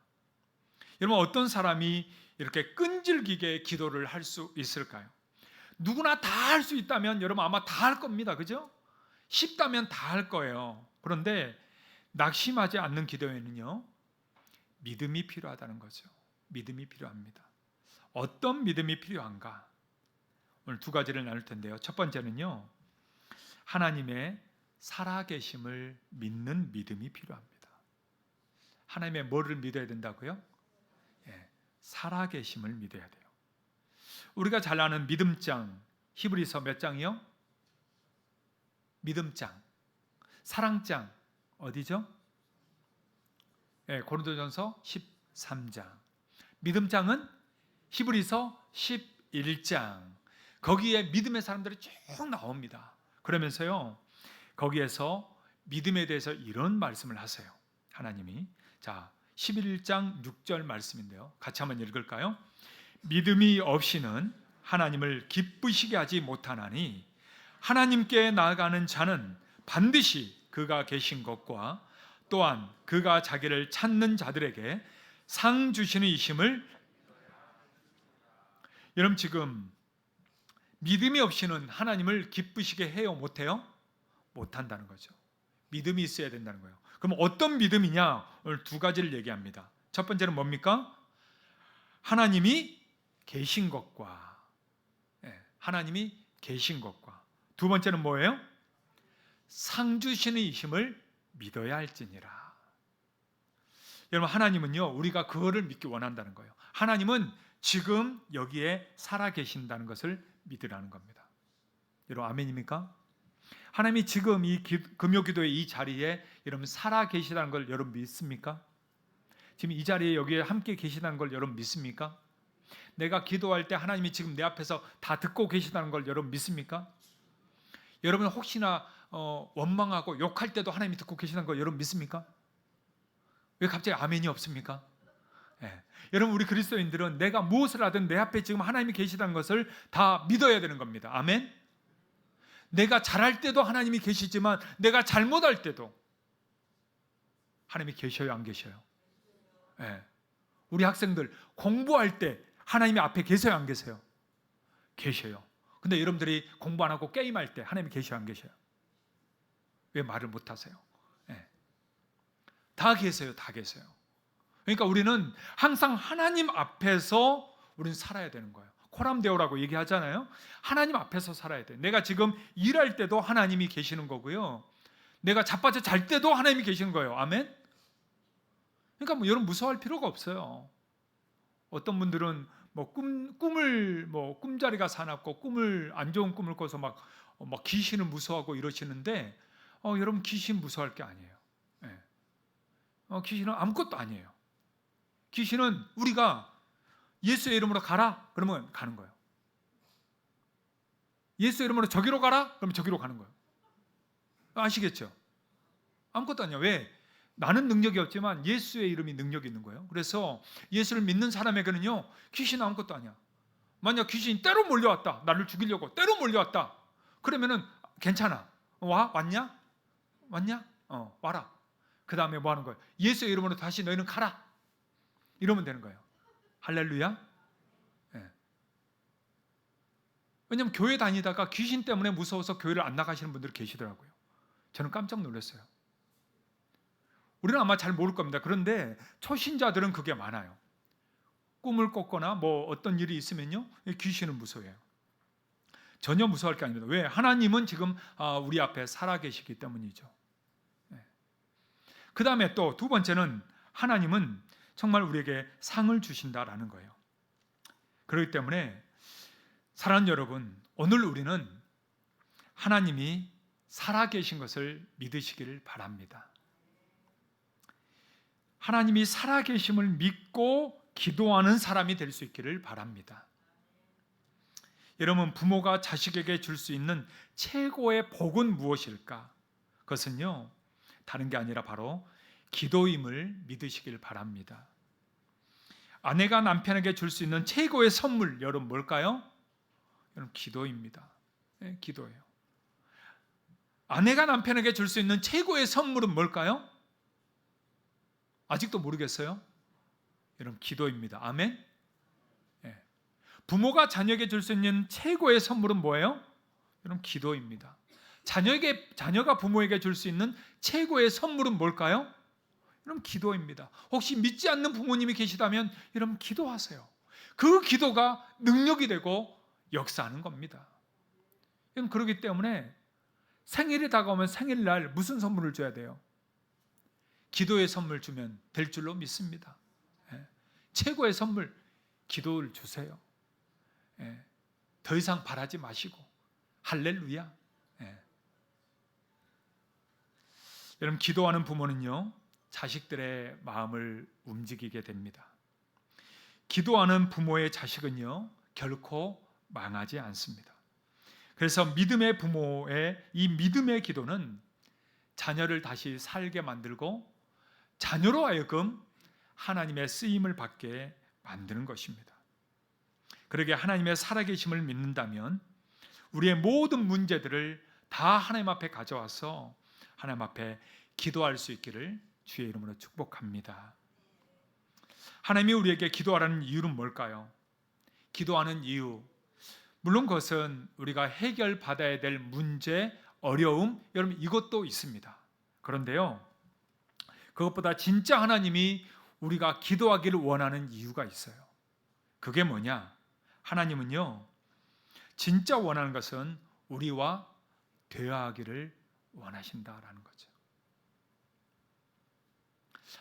여러분, 어떤 사람이 이렇게 끈질기게 기도를 할 수 있을까요? 누구나 다 할 수 있다면 여러분 아마 다 할 겁니다. 그죠? 쉽다면 다 할 거예요. 그런데 낙심하지 않는 기도에는요, 믿음이 필요하다는 거죠. 믿음이 필요합니다. 어떤 믿음이 필요한가? 오늘 두 가지를 나눌 텐데요. 첫 번째는요, 하나님의 살아계심을 믿는 믿음이 필요합니다. 하나님의 뭐를 믿어야 된다고요? 살아계심을 믿어야 돼요. 우리가 잘 아는 믿음장, 히브리서 몇 장이요? 믿음장. 사랑장 어디죠? 고린도전서 13장. 믿음장은 히브리서 11장. 거기에 믿음의 사람들이 쭉 나옵니다. 그러면서요, 거기에서 믿음에 대해서 이런 말씀을 하세요. 하나님이. 자, 11장 6절 말씀인데요. 같이 한번 읽을까요? 믿음이 없이는 하나님을 기쁘시게 하지 못하나니 하나님께 나아가는 자는 반드시 그가 계신 것과 또한 그가 자기를 찾는 자들에게 상 주시는 이심을. 여러분, 지금 믿음이 없이는 하나님을 기쁘시게 해요? 못해요? 못한다는 거죠. 믿음이 있어야 된다는 거예요. 그럼 어떤 믿음이냐? 오늘 두 가지를 얘기합니다. 첫 번째는 뭡니까? 하나님이 계신 것과, 하나님이 계신 것과. 두 번째는 뭐예요? 상 주시는 이심을 믿어야 할지니라. 여러분, 하나님은요, 우리가 그거를 믿기 원한다는 거예요. 하나님은 지금 여기에 살아 계신다는 것을 믿으라는 겁니다. 여러분 아멘입니까? 하나님이 지금 이 금요기도의 이 자리에 여러분 살아 계시다는 걸 여러분 믿습니까? 지금 이 자리에 여기에 함께 계시다는 걸 여러분 믿습니까? 내가 기도할 때 하나님이 지금 내 앞에서 다 듣고 계시다는 걸 여러분 믿습니까? 여러분 혹시나 원망하고 욕할 때도 하나님이 듣고 계시다는 걸 여러분 믿습니까? 왜 갑자기 아멘이 없습니까? 여러분, 우리 그리스도인들은 내가 무엇을 하든 내 앞에 지금 하나님이 계시다는 것을 다 믿어야 되는 겁니다. 아멘? 내가 잘할 때도 하나님이 계시지만 내가 잘못할 때도 하나님이 계셔요, 안 계셔요? 우리 학생들 공부할 때 하나님이 앞에 계세요, 안 계세요? 계셔요. 근데 여러분들이 공부 안 하고 게임할 때 하나님이 계셔요, 안 계셔요? 왜 말을 못 하세요? 다 계세요, 다 계세요. 그러니까 우리는 항상 하나님 앞에서 우리는 살아야 되는 거예요. 코람데오라고 얘기하잖아요. 하나님 앞에서 살아야 돼. 내가 지금 일할 때도 하나님이 계시는 거고요. 내가 자빠져 잘 때도 하나님이 계시는 거예요. 아멘? 그러니까 뭐 여러분 무서워할 필요가 없어요. 어떤 분들은 뭐 꿈을 꿈자리가 사납고 꿈을 안 좋은 꿈을 꿔서 막 귀신을 무서워하고 이러시는데 여러분 귀신 무서워할 게 아니에요. 귀신은 아무것도 아니에요. 귀신은 우리가 예수의 이름으로 가라 그러면 가는 거예요. 예수의 이름으로 저기로 가라 그러면 저기로 가는 거예요. 아시겠죠? 아무것도 아니에요. 왜? 나는 능력이 없지만 예수의 이름이 능력이 있는 거예요. 그래서 예수를 믿는 사람에게는요, 귀신은 아무것도 아니야. 만약 귀신이 때로 몰려왔다, 나를 죽이려고 때로 몰려왔다, 그러면은 괜찮아. 왔냐? 와라. 그 다음에 뭐 하는 거예요? 예수의 이름으로 다시 너희는 가라. 이러면 되는 거예요. 할렐루야. 예. 왜냐하면 교회 다니다가 귀신 때문에 무서워서 교회를 안 나가시는 분들이 계시더라고요. 저는 깜짝 놀랐어요. 우리는 아마 잘 모를 겁니다. 그런데 초신자들은 그게 많아요. 꿈을 꿨거나 뭐 어떤 일이 있으면요, 귀신은 무서워해요. 전혀 무서워할 게 아닙니다. 왜? 하나님은 지금 우리 앞에 살아계시기 때문이죠. 그 다음에 또 두 번째는 하나님은 정말 우리에게 상을 주신다라는 거예요. 그렇기 때문에 사랑하는 여러분, 오늘 우리는 하나님이 살아계신 것을 믿으시기를 바랍니다. 하나님이 살아계심을 믿고 기도하는 사람이 될 수 있기를 바랍니다. 여러분, 부모가 자식에게 줄 수 있는 최고의 복은 무엇일까? 그것은요, 다른 게 아니라 바로 기도임을 믿으시길 바랍니다. 아내가 남편에게 줄 수 있는 최고의 선물, 여러분 뭘까요? 여러분, 기도입니다. 네, 기도예요. 아내가 남편에게 줄 수 있는 최고의 선물은 뭘까요? 아직도 모르겠어요? 여러분, 기도입니다. 아멘? 네. 부모가 자녀에게 줄 수 있는 최고의 선물은 뭐예요? 여러분, 기도입니다. 자녀가 부모에게 줄 수 있는 최고의 선물은 뭘까요? 여러분, 기도입니다. 혹시 믿지 않는 부모님이 계시다면 여러분, 기도하세요. 그 기도가 능력이 되고 역사하는 겁니다. 여러분, 그렇기 때문에 생일이 다가오면 생일날 무슨 선물을 줘야 돼요? 기도의 선물 주면 될 줄로 믿습니다. 최고의 선물, 기도를 주세요. 더 이상 바라지 마시고. 할렐루야. 여러분, 기도하는 부모는요, 자식들의 마음을 움직이게 됩니다. 기도하는 부모의 자식은요, 결코 망하지 않습니다. 그래서 믿음의 부모의 이 믿음의 기도는 자녀를 다시 살게 만들고 자녀로 하여금 하나님의 쓰임을 받게 만드는 것입니다. 그러게 하나님의 살아계심을 믿는다면 우리의 모든 문제들을 다 하나님 앞에 가져와서 하나님 앞에 기도할 수 있기를 주의 이름으로 축복합니다. 하나님이 우리에게 기도하라는 이유는 뭘까요? 기도하는 이유, 물론 그것은 우리가 해결받아야 될 문제, 어려움, 여러분 이것도 있습니다. 그런데요, 그것보다 진짜 하나님이 우리가 기도하기를 원하는 이유가 있어요. 그게 뭐냐? 하나님은요, 진짜 원하는 것은 우리와 대화하기를 원하신다라는 거죠.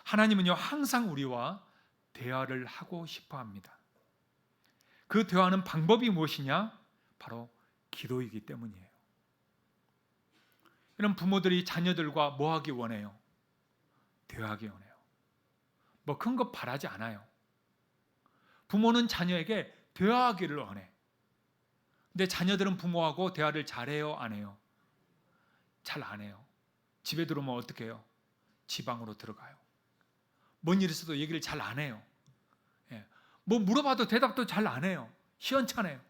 하나님은요, 항상 우리와 대화를 하고 싶어 합니다. 그 대화하는 방법이 무엇이냐? 바로 기도이기 때문이에요. 이런 부모들이 자녀들과 뭐 하기 원해요? 대화하기 원해요. 뭐 큰 거 바라지 않아요. 부모는 자녀에게 대화하기를 원해. 근데 자녀들은 부모하고 대화를 잘해요, 안 해요? 잘 안 해요. 집에 들어오면 어떻게 해요? 지방으로 들어가요. 뭔 일 있어도 얘기를 잘 안 해요. 뭐 물어봐도 대답도 잘 안 해요. 시원찮아요.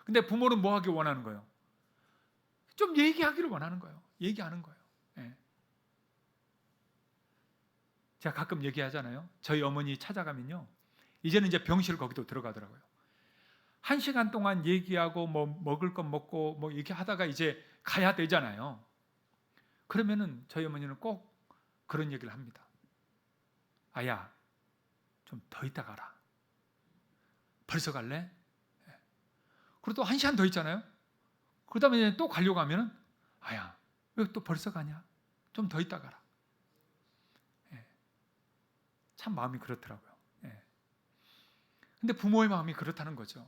근데 부모는 뭐 하기 원하는 거예요? 좀 얘기하기를 원하는 거예요. 얘기하는 거예요. 제가 가끔 얘기하잖아요. 저희 어머니 찾아가면요, 이제는 이제 병실 거기도 들어가더라고요. 1시간 동안 얘기하고 뭐 먹을 것 먹고 뭐 얘기하다가 이제 가야 되잖아요. 그러면은 저희 어머니는 꼭 그런 얘기를 합니다. 아야, 좀 더 있다 가라. 벌써 갈래? 그리고 또 1시간 더 있잖아요. 그 다음에 또 가려고 하면은 아야, 왜 또 벌써 가냐? 좀 더 있다 가라. 참 마음이 그렇더라고요. 근데 부모의 마음이 그렇다는 거죠.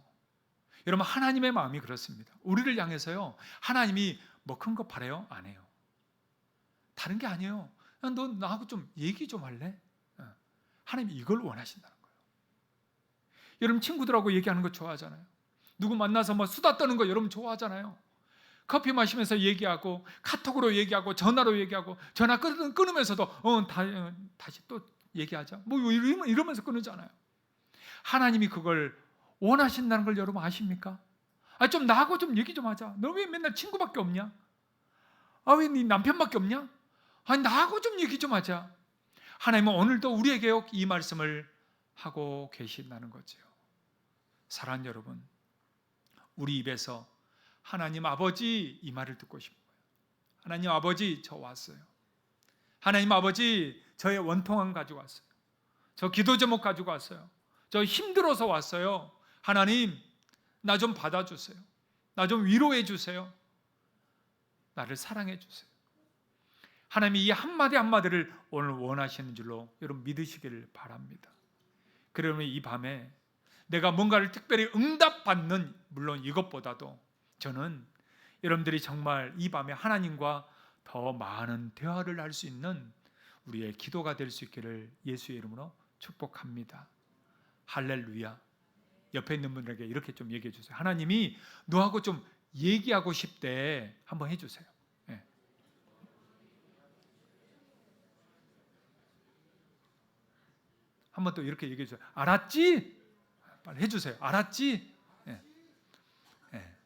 여러분, 하나님의 마음이 그렇습니다. 우리를 향해서요, 하나님이 뭐 큰 거 바래요? 안 해요. 다른 게 아니에요. 너 나하고 좀 얘기 좀 할래? 하나님이 이걸 원하신다는 거예요. 여러분, 친구들하고 얘기하는 거 좋아하잖아요. 누구 만나서 뭐 수다 떠는 거 여러분 좋아하잖아요. 커피 마시면서 얘기하고 카톡으로 얘기하고 전화로 얘기하고 전화 끊으면서도 다시 또 얘기하자. 뭐 이러면서 끊으잖아요. 하나님이 그걸 원하신다는 걸 여러분 아십니까? 좀 나하고 좀 얘기 좀 하자. 너 왜 맨날 친구밖에 없냐? 왜 네 남편밖에 없냐? 나하고 좀 얘기 좀 하자. 하나님은 오늘도 우리에게 이 말씀을 하고 계신다는 거죠. 사랑하는 여러분, 우리 입에서 하나님 아버지 이 말을 듣고 싶어요. 하나님 아버지, 저 왔어요. 하나님 아버지, 저의 원통함 가지고 왔어요. 저 기도 제목 가지고 왔어요. 저 힘들어서 왔어요. 하나님, 나 좀 받아주세요. 나 좀 위로해 주세요. 나를 사랑해 주세요. 하나님이 이 한마디 한마디를 오늘 원하시는 줄로 여러분 믿으시기를 바랍니다. 그러면 이 밤에 내가 뭔가를 특별히 응답받는, 물론 이것보다도 저는 여러분들이 정말 이 밤에 하나님과 더 많은 대화를 할 수 있는 우리의 기도가 될 수 있기를 예수의 이름으로 축복합니다. 할렐루야. 옆에 있는 분들에게 이렇게 좀 얘기해 주세요. 하나님이 너하고 좀 얘기하고 싶대. 한번 해주세요. 네. 한번 또 이렇게 얘기해 주세요. 알았지? 빨리 해주세요. 알았지? 네. 네.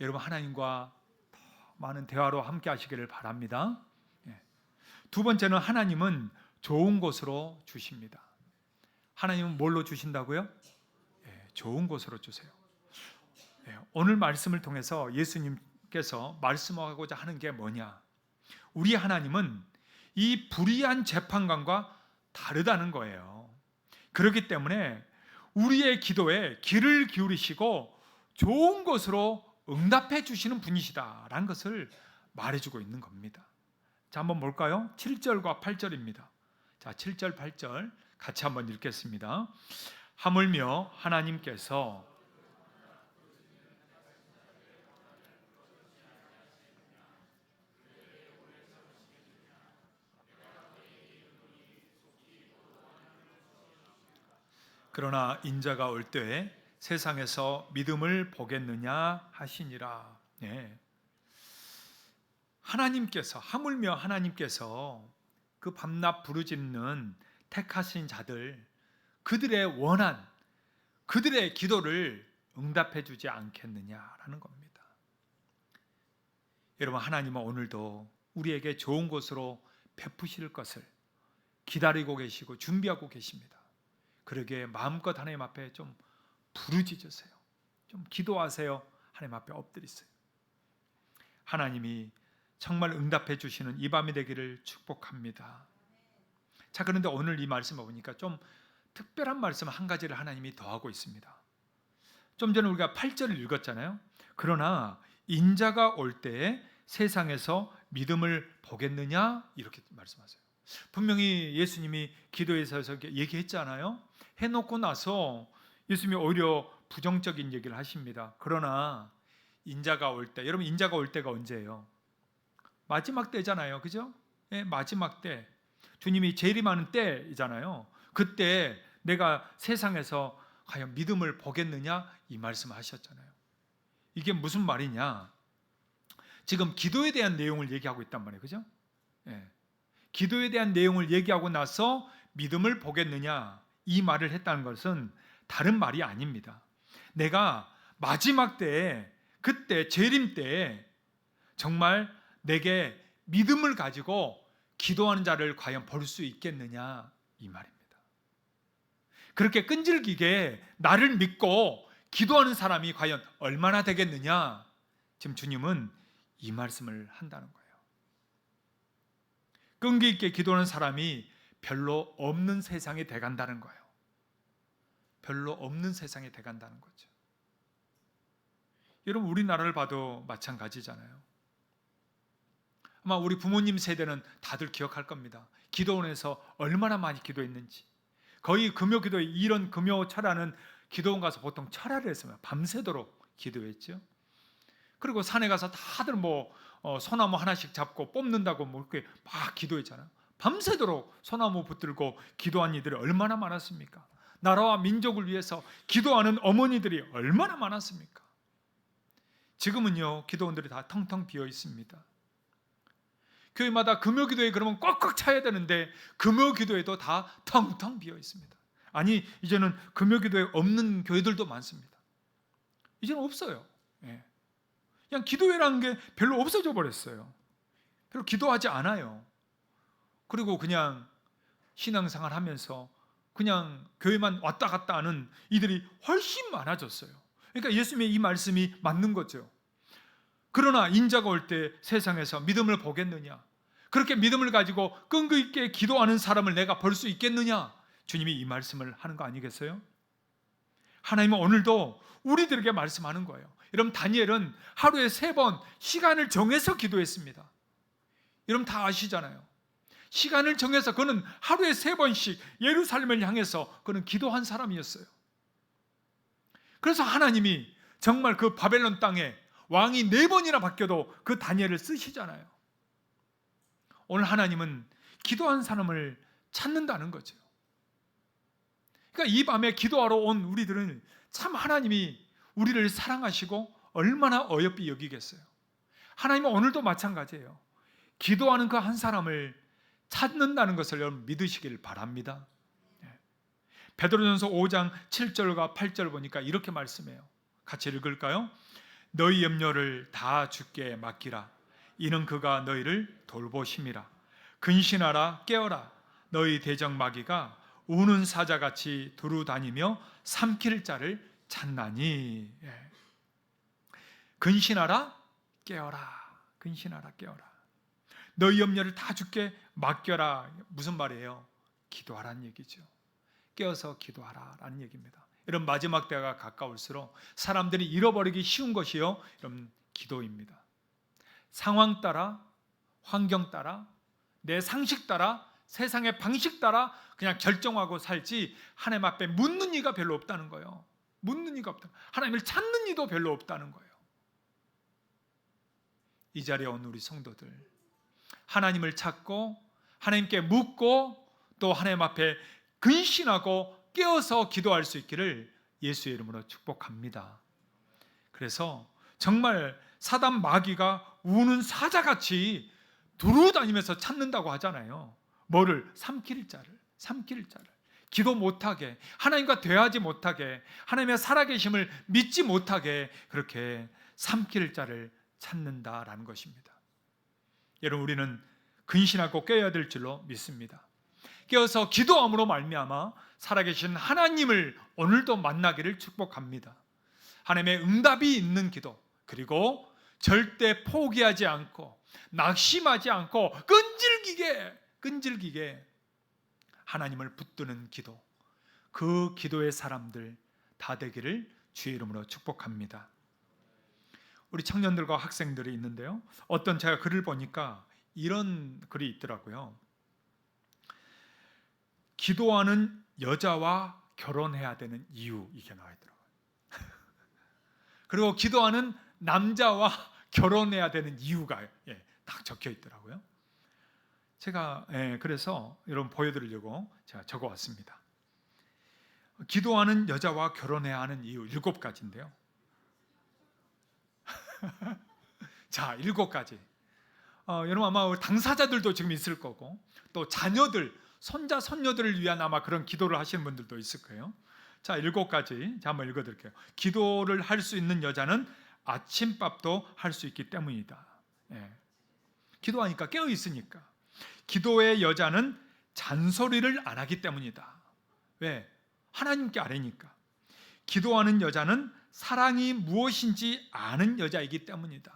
여러분, 하나님과 더 많은 대화로 함께 하시기를 바랍니다. 네. 두 번째는 하나님은 좋은 곳으로 주십니다. 하나님은 뭘로 주신다고요? 네, 좋은 곳으로 주세요. 네, 오늘 말씀을 통해서 예수님께서 말씀하고자 하는 게 뭐냐? 우리 하나님은 이 불의한 재판관과 다르다는 거예요. 그렇기 때문에 우리의 기도에 귀를 기울이시고 좋은 것으로 응답해 주시는 분이시다라는 것을 말해주고 있는 겁니다. 자, 한번 볼까요? 7절과 8절입니다. 자, 7절, 8절 같이 한번 읽겠습니다. 하물며 하나님께서 그러나 인자가 올 때에 세상에서 믿음을 보겠느냐 하시니라. 네. 하나님께서, 하물며 하나님께서 그 밤낮 부르짖는 택하신 자들, 그들의 원한, 그들의 기도를 응답해 주지 않겠느냐라는 겁니다. 여러분, 하나님은 오늘도 우리에게 좋은 곳으로 베푸실 것을 기다리고 계시고 준비하고 계십니다. 그러기에 마음껏 하나님 앞에 좀 부르짖으세요. 좀 기도하세요. 하나님 앞에 엎드리세요. 하나님이 정말 응답해 주시는 이 밤이 되기를 축복합니다. 자, 그런데 오늘 이 말씀을 보니까 좀 특별한 말씀 한 가지를 하나님이 더하고 있습니다. 좀 전에 우리가 8절을 읽었잖아요. 그러나 인자가 올 때에 세상에서 믿음을 보겠느냐? 이렇게 말씀하세요. 분명히 예수님이 기도에서 얘기했잖아요. 해놓고 나서 예수님이 오히려 부정적인 얘기를 하십니다. 그러나 인자가 올 때, 여러분 인자가 올 때가 언제예요? 마지막 때잖아요. 그죠? 네, 마지막 때. 주님이 재림하는 때이잖아요. 그때 내가 세상에서 과연 믿음을 보겠느냐? 이 말씀을 하셨잖아요. 이게 무슨 말이냐? 지금 기도에 대한 내용을 얘기하고 있단 말이에요. 그죠? 네. 기도에 대한 내용을 얘기하고 나서 믿음을 보겠느냐? 이 말을 했다는 것은 다른 말이 아닙니다. 내가 마지막 때에, 그때 재림 때에 정말 내게 믿음을 가지고 기도하는 자를 과연 볼 수 있겠느냐? 이 말입니다. 그렇게 끈질기게 나를 믿고 기도하는 사람이 과연 얼마나 되겠느냐? 지금 주님은 이 말씀을 한다는 거예요. 끈기 있게 기도하는 사람이 별로 없는 세상이 돼간다는 거예요. 별로 없는 세상이 돼간다는 거죠. 여러분, 우리나라를 봐도 마찬가지잖아요. 아마 우리 부모님 세대는 다들 기억할 겁니다. 기도원에서 얼마나 많이 기도했는지. 거의 금요 기도에, 이런 금요 철야는 기도원 가서 보통 철야를 했습니다. 밤새도록 기도했죠. 그리고 산에 가서 다들 소나무 하나씩 잡고 뽑는다고 이렇게 막 기도했잖아요. 밤새도록 소나무 붙들고 기도한 이들이 얼마나 많았습니까? 나라와 민족을 위해서 기도하는 어머니들이 얼마나 많았습니까? 지금은요, 기도원들이 다 텅텅 비어 있습니다. 교회마다 금요기도에 그러면 꽉꽉 차야 되는데 금요기도에도 다 텅텅 비어 있습니다. 아니, 이제는 금요기도에 없는 교회들도 많습니다. 이제는 없어요. 예. 그냥 기도회라는 게 별로 없어져 버렸어요. 별로 기도하지 않아요. 그리고 그냥 신앙생활 하면서 그냥 교회만 왔다 갔다 하는 이들이 훨씬 많아졌어요. 그러니까 예수님의 이 말씀이 맞는 거죠. 그러나 인자가 올 때 세상에서 믿음을 보겠느냐? 그렇게 믿음을 가지고 끈기 있게 기도하는 사람을 내가 볼 수 있겠느냐? 주님이 이 말씀을 하는 거 아니겠어요? 하나님은 오늘도 우리들에게 말씀하는 거예요. 여러분, 다니엘은 하루에 3번 시간을 정해서 기도했습니다. 여러분 다 아시잖아요. 시간을 정해서 그는 하루에 3번씩 예루살렘을 향해서 그는 기도한 사람이었어요. 그래서 하나님이 정말 그 바벨론 땅에 왕이 4번이나 바뀌어도 그 다니엘을 쓰시잖아요. 오늘 하나님은 기도한 사람을 찾는다는 거죠. 그러니까 이 밤에 기도하러 온 우리들은 참 하나님이 우리를 사랑하시고 얼마나 어여삐 여기겠어요. 하나님은 오늘도 마찬가지예요. 기도하는 그 한 사람을 찾는다는 것을 여러분 믿으시길 바랍니다. 베드로전서 5장 7절과 8절 보니까 이렇게 말씀해요. 같이 읽을까요? 너희 염려를 다 주께 맡기라. 이는 그가 너희를 돌보심이라. 근신하라, 깨어라. 너희 대적 마귀가 우는 사자같이 두루다니며 삼킬 자를 찾나니. 근신하라, 깨어라. 근신하라, 깨어라. 너희 염려를 다 주께 맡겨라. 무슨 말이에요? 기도하라는 얘기죠. 깨어서 기도하라라는 얘기입니다. 여러분, 마지막 때가 가까울수록 사람들이 잃어버리기 쉬운 것이요, 여러분, 기도입니다. 상황 따라, 환경 따라, 내 상식 따라, 세상의 방식 따라 그냥 결정하고 살지 하나님 앞에 묻는 이가 별로 없다는 거예요. 묻는 이가 없다. 하나님을 찾는 이도 별로 없다는 거예요. 이 자리에 온 우리 성도들, 하나님을 찾고 하나님께 묻고 또 하나님 앞에 근신하고 깨어서 기도할 수 있기를 예수의 이름으로 축복합니다. 그래서 정말 사단 마귀가 우는 사자같이 두루다니면서 찾는다고 하잖아요. 뭐를? 삼킬 자를. 기도 못하게, 하나님과 대화하지 못하게, 하나님의 살아계심을 믿지 못하게 그렇게 삼킬 자를 찾는다라는 것입니다. 여러분, 우리는 근신하고 깨어야 될 줄로 믿습니다. 깨어서 기도함으로 말미암아 살아계신 하나님을 오늘도 만나기를 축복합니다. 하나님의 응답이 있는 기도, 그리고 절대 포기하지 않고 낙심하지 않고 끈질기게 하나님을 붙드는 기도, 그 기도의 사람들 다 되기를 주의 이름으로 축복합니다. 우리 청년들과 학생들이 있는데요, 어떤 제가 글을 보니까 이런 글이 있더라고요. 기도하는 여자와 결혼해야 되는 이유, 이게 나와 있더라고요. 그리고 기도하는 남자와 결혼해야 되는 이유가 딱 적혀 있더라고요. 제가 그래서 여러분 보여드리려고 제가 적어왔습니다. 기도하는 여자와 결혼해야 하는 이유 7가지인데요. 자, 7가지. 여러분 아마 당사자들도 지금 있을 거고, 또 자녀들, 손자, 손녀들을 위한 아마 그런 기도를 하시는 분들도 있을 거예요. 자, 7가지. 자, 한번 읽어드릴게요. 기도를 할 수 있는 여자는 아침밥도 할 수 있기 때문이다. 기도하니까 깨어 있으니까. 기도의 여자는 잔소리를 안 하기 때문이다. 왜? 하나님께 아뢰니까. 기도하는 여자는 사랑이 무엇인지 아는 여자이기 때문이다.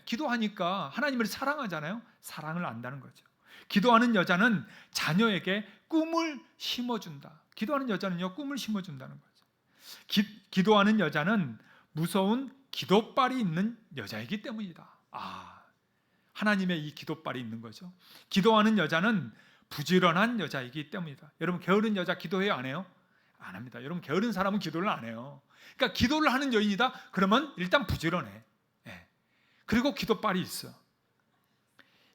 기도하니까 하나님을 사랑하잖아요. 사랑을 안다는 거죠. 기도하는 여자는 자녀에게 꿈을 심어준다. 기도하는 여자는요, 꿈을 심어준다는 거죠. 기도하는 여자는 무서운 기도빨이 있는 여자이기 때문이다. 하나님의 이 기도빨이 있는 거죠. 기도하는 여자는 부지런한 여자이기 때문이다. 여러분, 게으른 여자 기도해요, 안 해요? 안 합니다. 여러분, 게으른 사람은 기도를 안 해요. 그러니까 기도를 하는 여인이다 그러면 일단 부지런해. 그리고 기도빨이 있어.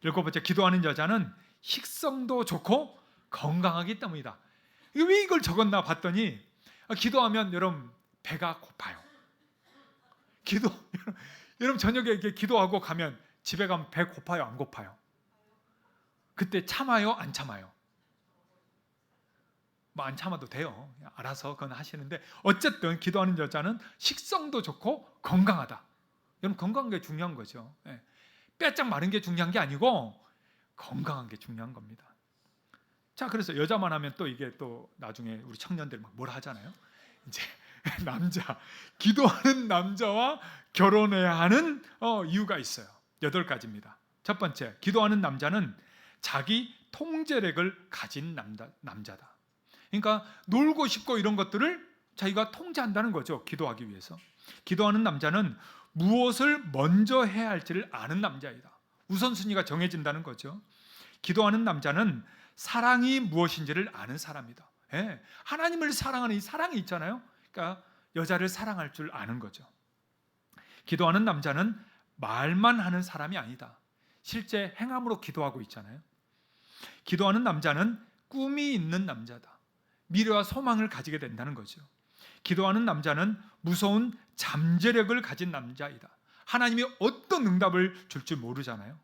7번째, 기도하는 여자는 식성도 좋고 건강하기 때문이다. 왜 이걸 적었나 봤더니, 기도하면 여러분 배가 고파요. 여러분 저녁에 이렇게 기도하고 가면 집에 가면 배 고파요, 안 고파요? 그때 참아요, 안 참아요? 뭐 안 참아도 돼요. 알아서 그건 하시는데, 어쨌든 기도하는 여자는 식성도 좋고 건강하다. 여러분, 건강한 게 중요한 거죠. 뼈짝 마른 게 중요한 게 아니고 건강한 게 중요한 겁니다. 자, 그래서 여자만 하면 또 이게 또 나중에 우리 청년들 막 뭐라 하잖아요. 이제 남자, 기도하는 남자와 결혼해야 하는 이유가 있어요. 8가지입니다. 첫 번째, 기도하는 남자는 자기 통제력을 가진 남자다. 그러니까 놀고 싶고 이런 것들을 자기가 통제한다는 거죠. 기도하기 위해서. 기도하는 남자는 무엇을 먼저 해야 할지를 아는 남자이다. 우선순위가 정해진다는 거죠. 기도하는 남자는 사랑이 무엇인지를 아는 사람이다. 예, 하나님을 사랑하는 이 사랑이 있잖아요. 그러니까 여자를 사랑할 줄 아는 거죠. 기도하는 남자는 말만 하는 사람이 아니다. 실제 행함으로 기도하고 있잖아요. 기도하는 남자는 꿈이 있는 남자다. 미래와 소망을 가지게 된다는 거죠. 기도하는 남자는 무서운 잠재력을 가진 남자이다. 하나님이 어떤 응답을 줄지 모르잖아요.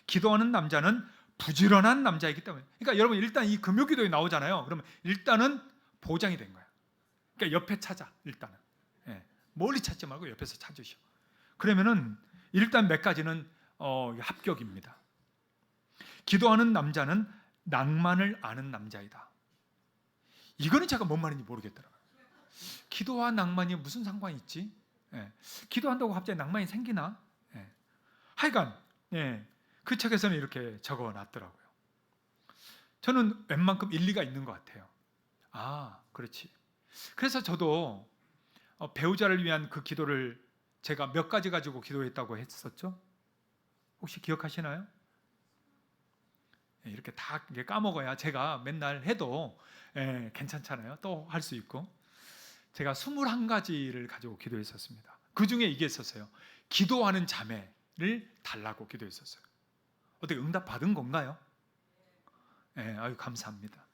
기도하는 남자는 부지런한 남자이기 때문에. 그러니까 여러분 일단 이 금요기도에 나오잖아요. 그러면 일단은 보장이 된 거야. 그러니까 옆에 찾아. 일단은 멀리 찾지 말고 옆에서 찾으시오. 그러면은 일단 몇 가지는 합격입니다. 기도하는 남자는 낭만을 아는 남자이다. 이거는 제가 뭔 말인지 모르겠더라고요. 기도와 낭만이 무슨 상관이 있지? 기도한다고 갑자기 낭만이 생기나? 하여간 그 책에서는 이렇게 적어놨더라고요. 저는 웬만큼 일리가 있는 것 같아요. 아, 그렇지. 그래서 저도 배우자를 위한 그 기도를 제가 몇 가지 가지고 기도했다고 했었죠? 혹시 기억하시나요? 이렇게 다 까먹어야 제가 맨날 해도 괜찮잖아요. 또 할 수 있고. 제가 21가지를 가지고 기도했었습니다. 그 중에 이게 있었어요. 기도하는 자매를 달라고 기도했었어요. 어떻게 응답 받은 건가요? 아유, 감사합니다.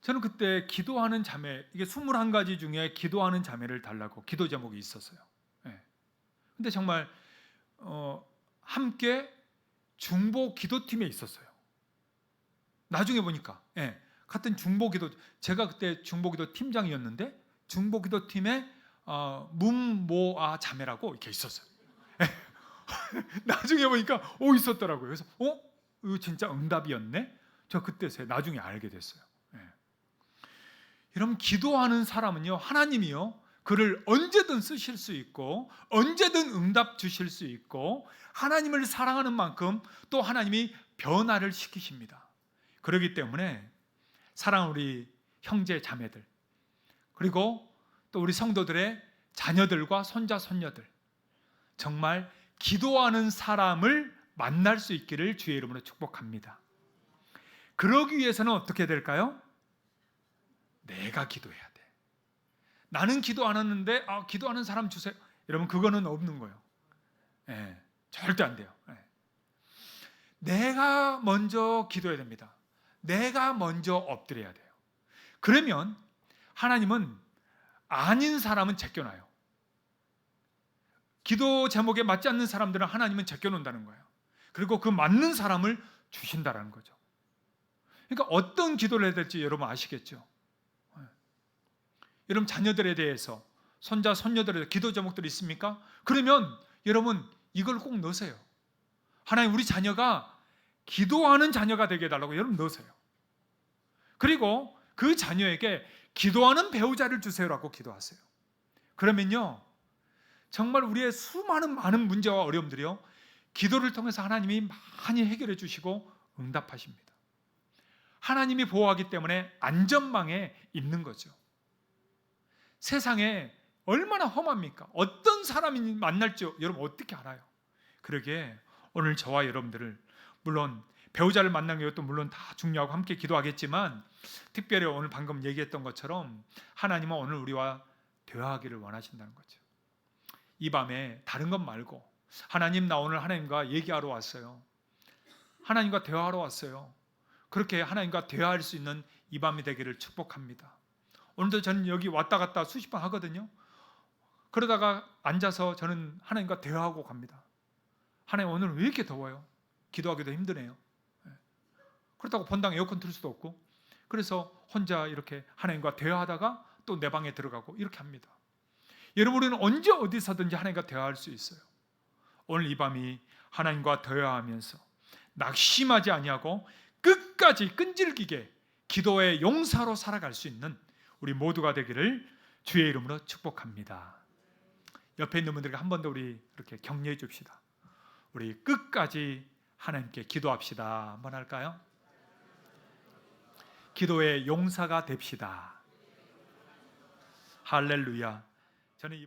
저는 그때 기도하는 자매, 이게 21가지 중에 기도하는 자매를 달라고 기도 제목이 있었어요. 근데 정말 함께 중보 기도팀에 있었어요. 나중에 보니까 같은 중보기도, 제가 그때 중보기도 팀장이었는데 중보기도팀에 문모아 자매라고 이렇게 있었어요. 나중에 보니까 있었더라고요. 그래서 이거 진짜 응답이었네. 저 그때서야 나중에 알게 됐어요. 여러분, 기도하는 사람은요, 하나님이요 그를 언제든 쓰실 수 있고 언제든 응답 주실 수 있고 하나님을 사랑하는 만큼 또 하나님이 변화를 시키십니다. 그렇기 때문에 사랑하는 우리 형제 자매들, 그리고 또 우리 성도들의 자녀들과 손자 손녀들, 정말 기도하는 사람을 만날 수 있기를 주의 이름으로 축복합니다. 그러기 위해서는 어떻게 될까요? 내가 기도해야 돼. 나는 기도 안 하는데 기도하는 사람 주세요. 여러분, 그거는 없는 거예요. 절대 안 돼요. 내가 먼저 기도해야 됩니다. 내가 먼저 엎드려야 돼요. 그러면 하나님은 아닌 사람은 제껴놔요. 기도 제목에 맞지 않는 사람들은 하나님은 제껴놓는다는 거예요. 그리고 그 맞는 사람을 주신다는 거죠. 그러니까 어떤 기도를 해야 될지 여러분 아시겠죠? 여러분, 자녀들에 대해서, 손자 손녀들에 대해서 기도 제목들이 있습니까? 그러면 여러분 이걸 꼭 넣으세요. 하나님, 우리 자녀가 기도하는 자녀가 되게 해달라고 여러분 넣으세요. 그리고 그 자녀에게 기도하는 배우자를 주세요라고 기도하세요. 그러면요, 정말 우리의 수많은 많은 문제와 어려움들이요, 기도를 통해서 하나님이 많이 해결해 주시고 응답하십니다. 하나님이 보호하기 때문에 안전망에 있는 거죠. 세상에 얼마나 험합니까? 어떤 사람이 만날지 여러분 어떻게 알아요? 그러기에 오늘 저와 여러분들을, 물론 배우자를 만나는 것도 물론 다 중요하고 함께 기도하겠지만, 특별히 오늘 방금 얘기했던 것처럼 하나님은 오늘 우리와 대화하기를 원하신다는 거죠. 이 밤에 다른 것 말고, 하나님, 나 오늘 하나님과 얘기하러 왔어요. 하나님과 대화하러 왔어요. 그렇게 하나님과 대화할 수 있는 이 밤이 되기를 축복합니다. 오늘도 저는 여기 왔다 갔다 수십 번 하거든요. 그러다가 앉아서 저는 하나님과 대화하고 갑니다. 하나님, 오늘 왜 이렇게 더워요? 기도하기도 힘드네요. 그렇다고 본당 에어컨 틀 수도 없고, 그래서 혼자 이렇게 하나님과 대화하다가 또 내 방에 들어가고 이렇게 합니다. 여러분, 우리는 언제 어디서든지 하나님과 대화할 수 있어요. 오늘 이 밤이 하나님과 대화하면서 낙심하지 아니하고 끝까지 끈질기게 기도의 용사로 살아갈 수 있는 우리 모두가 되기를 주의 이름으로 축복합니다. 옆에 있는 분들에게 한 번 더 우리 이렇게 격려해 줍시다. 우리 끝까지 하나님께 기도합시다. 한번 할까요? 기도의 용사가 됩시다. 할렐루야. 저는 이번